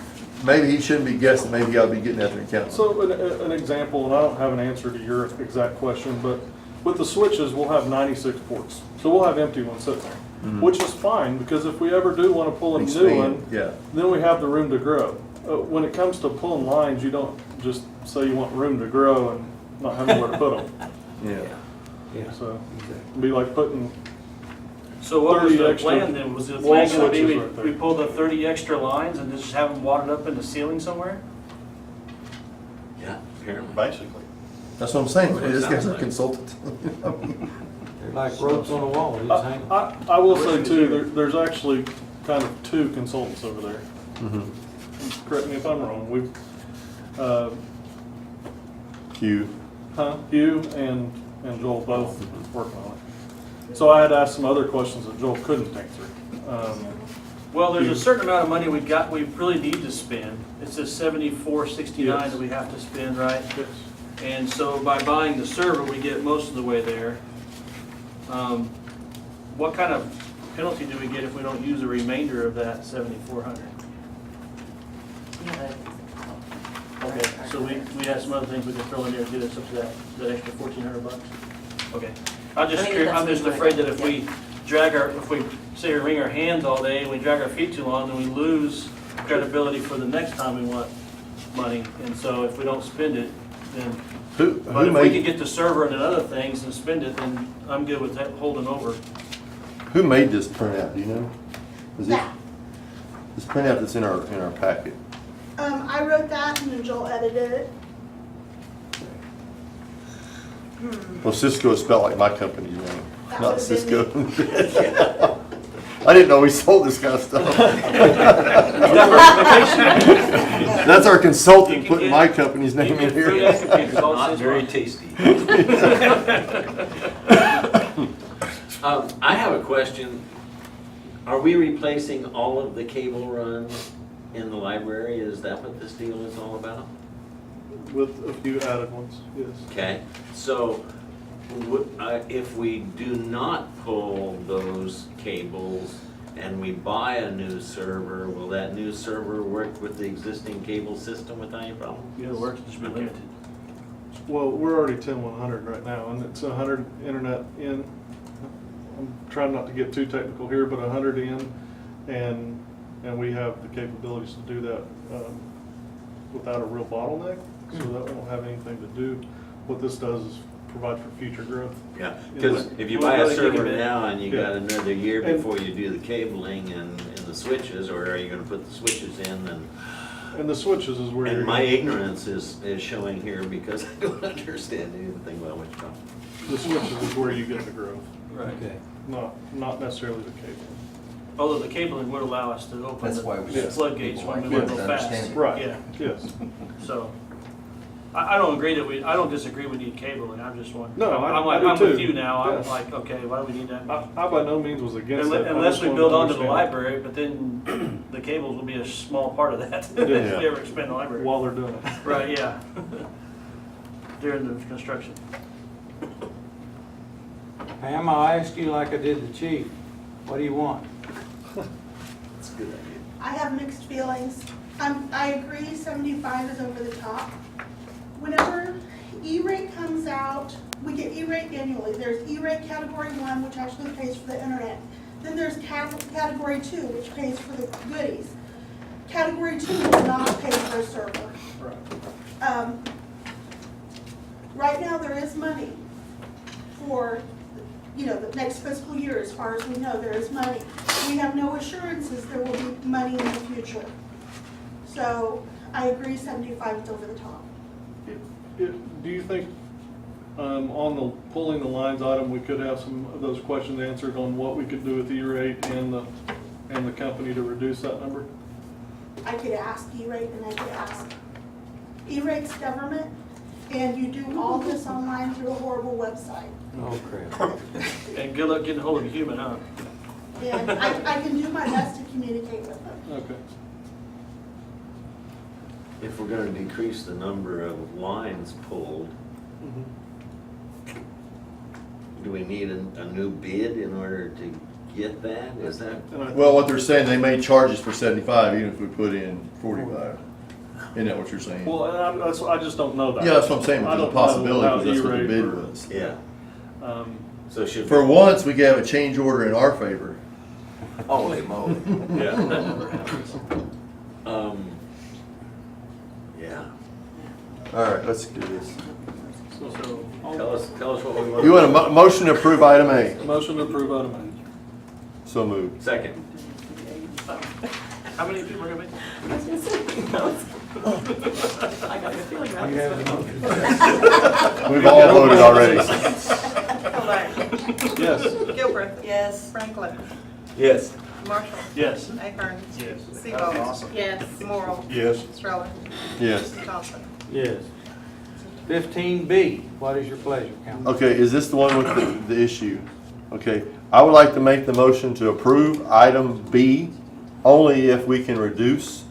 maybe he shouldn't be guessing, maybe he ought to be getting after the count. so an example, and I don't have an answer to your exact question, but with the switches, we'll have 96 ports. So we'll have empty ones sitting there, which is fine, because if we ever do want to pull a new one, Yeah. then we have the room to grow. When it comes to pulling lines, you don't just say you want room to grow and not have nowhere to put them. Yeah. So it'd be like putting, So what was 30 the extra plan then? Was the wall plan gonna be, switches right there. we pull the 30 extra lines and just have them wadded up in the ceiling somewhere? Yeah, apparently. Basically. That's what I'm saying, That's what it this guy's sounds our like. consultant. They're like ropes on a wall. You just hang. I will say too, there's actually kind of two consultants over there. Correct me if I'm wrong. We've, Q. Hugh and Joel both working on it. So I had asked some other questions that Joel couldn't answer. Well, there's a certain amount of money we really need to spend. It's just 74.69 Yes. that we have to spend, right? Yes. And so by buying the server, we get most of the way there. What kind of penalty do we get if we don't use the remainder of that 7,400? Okay, so we have some other things we can throw in there to get us up to that extra 1,400 bucks? Okay. I'm just afraid that if we say we wring our hands all day and we drag our feet too long, then we lose credibility for the next time we want money. And so if we don't spend it, then, but if we can get the server and other things and spend it, then I'm good with that holding over. Who made this printout, do you know? Is Yeah. this printout that's in our packet? I wrote that and then Joel edited it. Well, Cisco is spelled like my company's name, That not would've been Cisco. I didn't know we sold this kind of stuff. That's our consultant putting my company's name in here. Not very tasty. I have a question. Are we replacing all of the cable runs in the library? Is that what this deal is all about? With a few added ones, yes. Okay, so if we do not pull those cables and we buy a new server, will that new server work with the existing cable system without any problem? Yeah, it works, just be limited. Well, we're already 10/100 right now, and it's 100 internet in. I'm trying not to get too technical here, but 100 in, and we have the capabilities to do that without a real bottleneck. So that won't have anything to do. What this does is provide for future growth. Yeah, because if you buy a server now and you got another year before you do the cabling and the switches, or are you gonna put the switches in And the switches is where. and my ignorance is showing here because I don't understand anything about what you're talking about. The switches is where you get the growth, Right. Okay. not necessarily the cable. Although the cabling would allow us to open That's why we the have floodgates people when like we want to you go to fast. understand it. Right. Yeah, Yes. so, I don't agree that I don't disagree we need cabling, I'm just wondering. No, I do I'm with too. you now, I'm Yes. like, okay, why do we need that? I by no means was against that. I Unless just we wanted build to onto the understand library, but then the cables will be a small part of that, if Yeah. we ever expand the library. While they're doing it. Right, yeah. During the construction. Pam, I'll ask you like I did the chief. What do you want? That's a good idea. I have mixed feelings. I agree 75 is over the top. Whenever E-rate comes out, we get E-rate annually. There's E-rate category 1, which actually pays for the internet. Then there's category 2, which pays for the goodies. Category 2 will not pay for a server. Right. Right now, there is money for, the next fiscal year, as far as we know, there is money. We have no assurances there will be money in the future. So I agree 75 is over the top. Do you think, on the pulling the lines item, we could have some of those questions answered on what we could do with E-rate and the company to reduce that number? I could ask E-rate and I could ask. E-rate's government, and you do all this online through a horrible website. Oh, crap. And good luck getting hold of a human, huh? And I can do my best to communicate with them. Okay. If we're gonna decrease the number of lines pulled, do we need a new bid in order to get that? Is that? Well, what they're saying, they may charge us for 75 even if we put in 45. Isn't that what you're saying? Well, and I just don't know that. Yeah, that's what I'm saying, I there's a don't know possibility, how because that's what the E-rate bid or- was. Yeah. So should. For once, we could have a change order in our favor. Holy moly. That never happens. Yeah. All right, let's do this. So, Tell us what we want. You want a motion to approve item A? Motion to approve item A. So moved. Second. how many people are gonna make? I got a feeling You about have this a one. motion. We've all voted already. Kolar. Yes. Gilbert. Yes. Franklin. Yes. Marshall. Yes. Ahern. Yes. Seabold. Yes. Morrell. Yes. Stroller. Yes. Johnson. Yes. 15B, what is your pleasure, council? Okay, is this the one with the issue? Okay, I would like to make the motion to approve item B only if we can reduce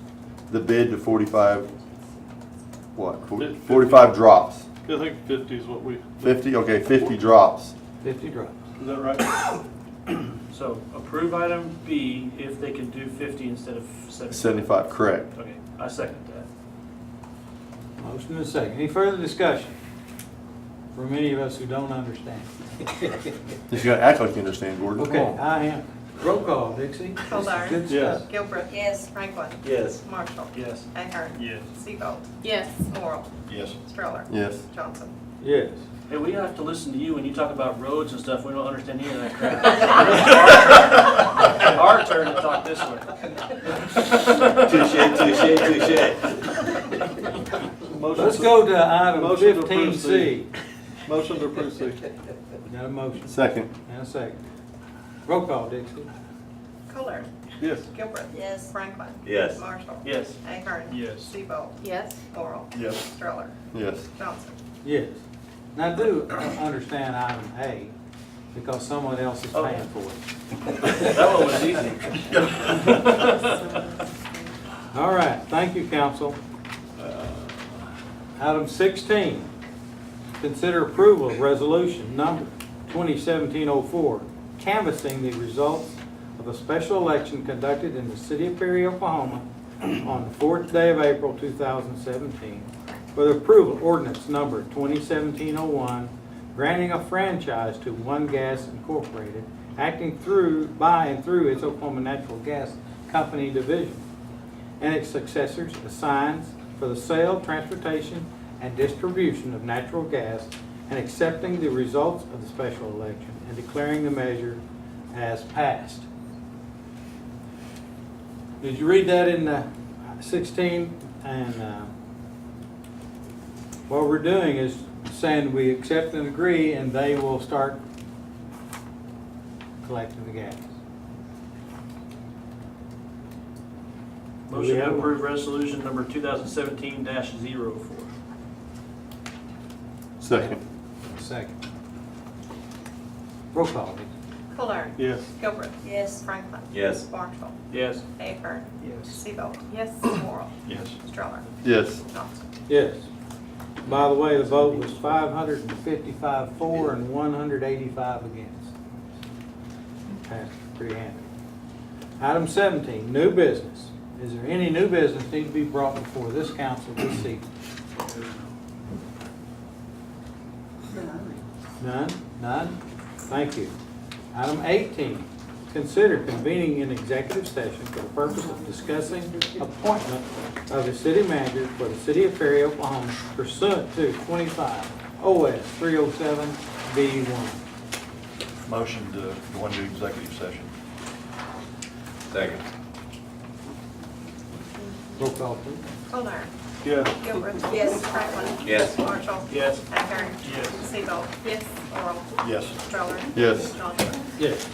the bid to 45, what, 45 drops? I think 50 is what we, 50, okay, 50 drops. 50 drops. is that right? So approve item B if they can do 50 instead of 75. 75, correct. Okay, I second that. Motion and second. Any further discussion? For many of us who don't understand. You gotta act like you understand, Gordon. Come Okay, on. I am. Roll call, Dixie. Kolar. Good Yes. stuff. Gilbert. Yes. Franklin. Yes. Marshall. Yes. Ahern. Yes. Seabold. Yes. Morrell. Yes. Stroller. Yes. Johnson. Yes. Hey, we have to listen to you when you talk about roads and stuff. We don't understand any of that crap. Our turn to talk this way. Motion Let's to- go to item Motion to approve 15C. Motion to approve C. Got a motion Second. and a second. Roll call, Dixie. Kolar. Yes. Gilbert. Yes. Franklin. Yes. Marshall. Yes. Ahern. Yes. Seabold. Yes. Morrell. Yes. Stroller. Yes. Johnson. Yes. Now, do understand item A, because someone else is paying for it. That one was easy. All right, thank you, council. Item 16, consider approval of resolution number 2017-04, canvassing the results of a special election conducted in the city of Perry, Oklahoma on the 4th day of April 2017 for the approval ordinance number 2017-01, granting a franchise to One Gas Incorporated, acting by and through its Oklahoma Natural Gas Company division, and its successors assigns for the sale, transportation, and distribution of natural gas, and accepting the results of the special election and declaring the measure as passed. Did you read that in 16? And what we're doing is saying we accept and agree, and they will start collecting the gas. Motion to approve resolution number 2017-04. Second. Second. Roll call, please. Kolar. Yes. Gilbert. Yes. Franklin. Yes. Marshall. Yes. Ahern. Yes. Seabold. Yes. Morrell. Yes. Stroller. Yes. Johnson. Yes. By the way, the vote was 555 for and 185 against. Passed pretty handy. Item 17, new business. Is there any new business need to be brought before this council this evening? None? None? Thank you. Item 18, consider convening an executive session for the purpose of discussing appointment of a city manager for the city of Perry, Oklahoma pursuant to 25 OS 307B1. Motion to go into executive session. Second. Roll call, please. Colnar. Yeah. Gilbert. Yes. Franklin. Yes. Marshall. Yes. Packard. Yes. Seagull. Yes. Oral. Yes. Stroller. Yes. Johnson. Yes.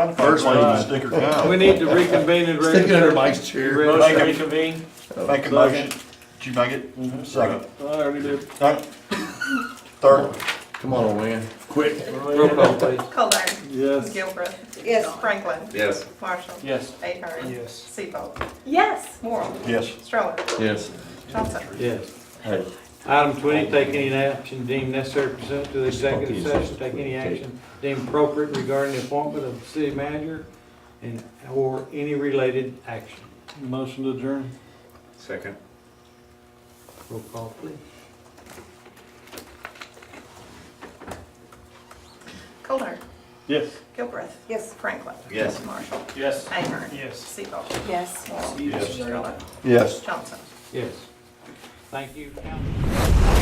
trying to find First a place line. to stick her count. We need to reconvene and register. Stick it under Mike's chair. Register. Motion to Make a- reconvene? Make a motion. Did you make it? Second. I already did. All right. Third. Come on, old man. Quick. Roll call, please. Coldiron. Yes. Gilbreath. Yes. Franklin. Yes. Marshall. Yes. Ahern. Yes. Seabold. Yes. Morrow. Yes. Stroller. Yes. Johnson. Yes. Hey. Item 20, take any action deemed necessary pursuant to the executive session, take any action deemed appropriate regarding the appointment of the city manager and or any related action. Motion to adjourn. Second. Roll call, please. Coldiron. Yes. Gilbreath. Yes. Franklin. Yes. Marshall. Yes. Ahern. Yes. Seabold. Yes. Morrow. Yes. Stroller. Yes. Johnson. Yes. Thank you, council.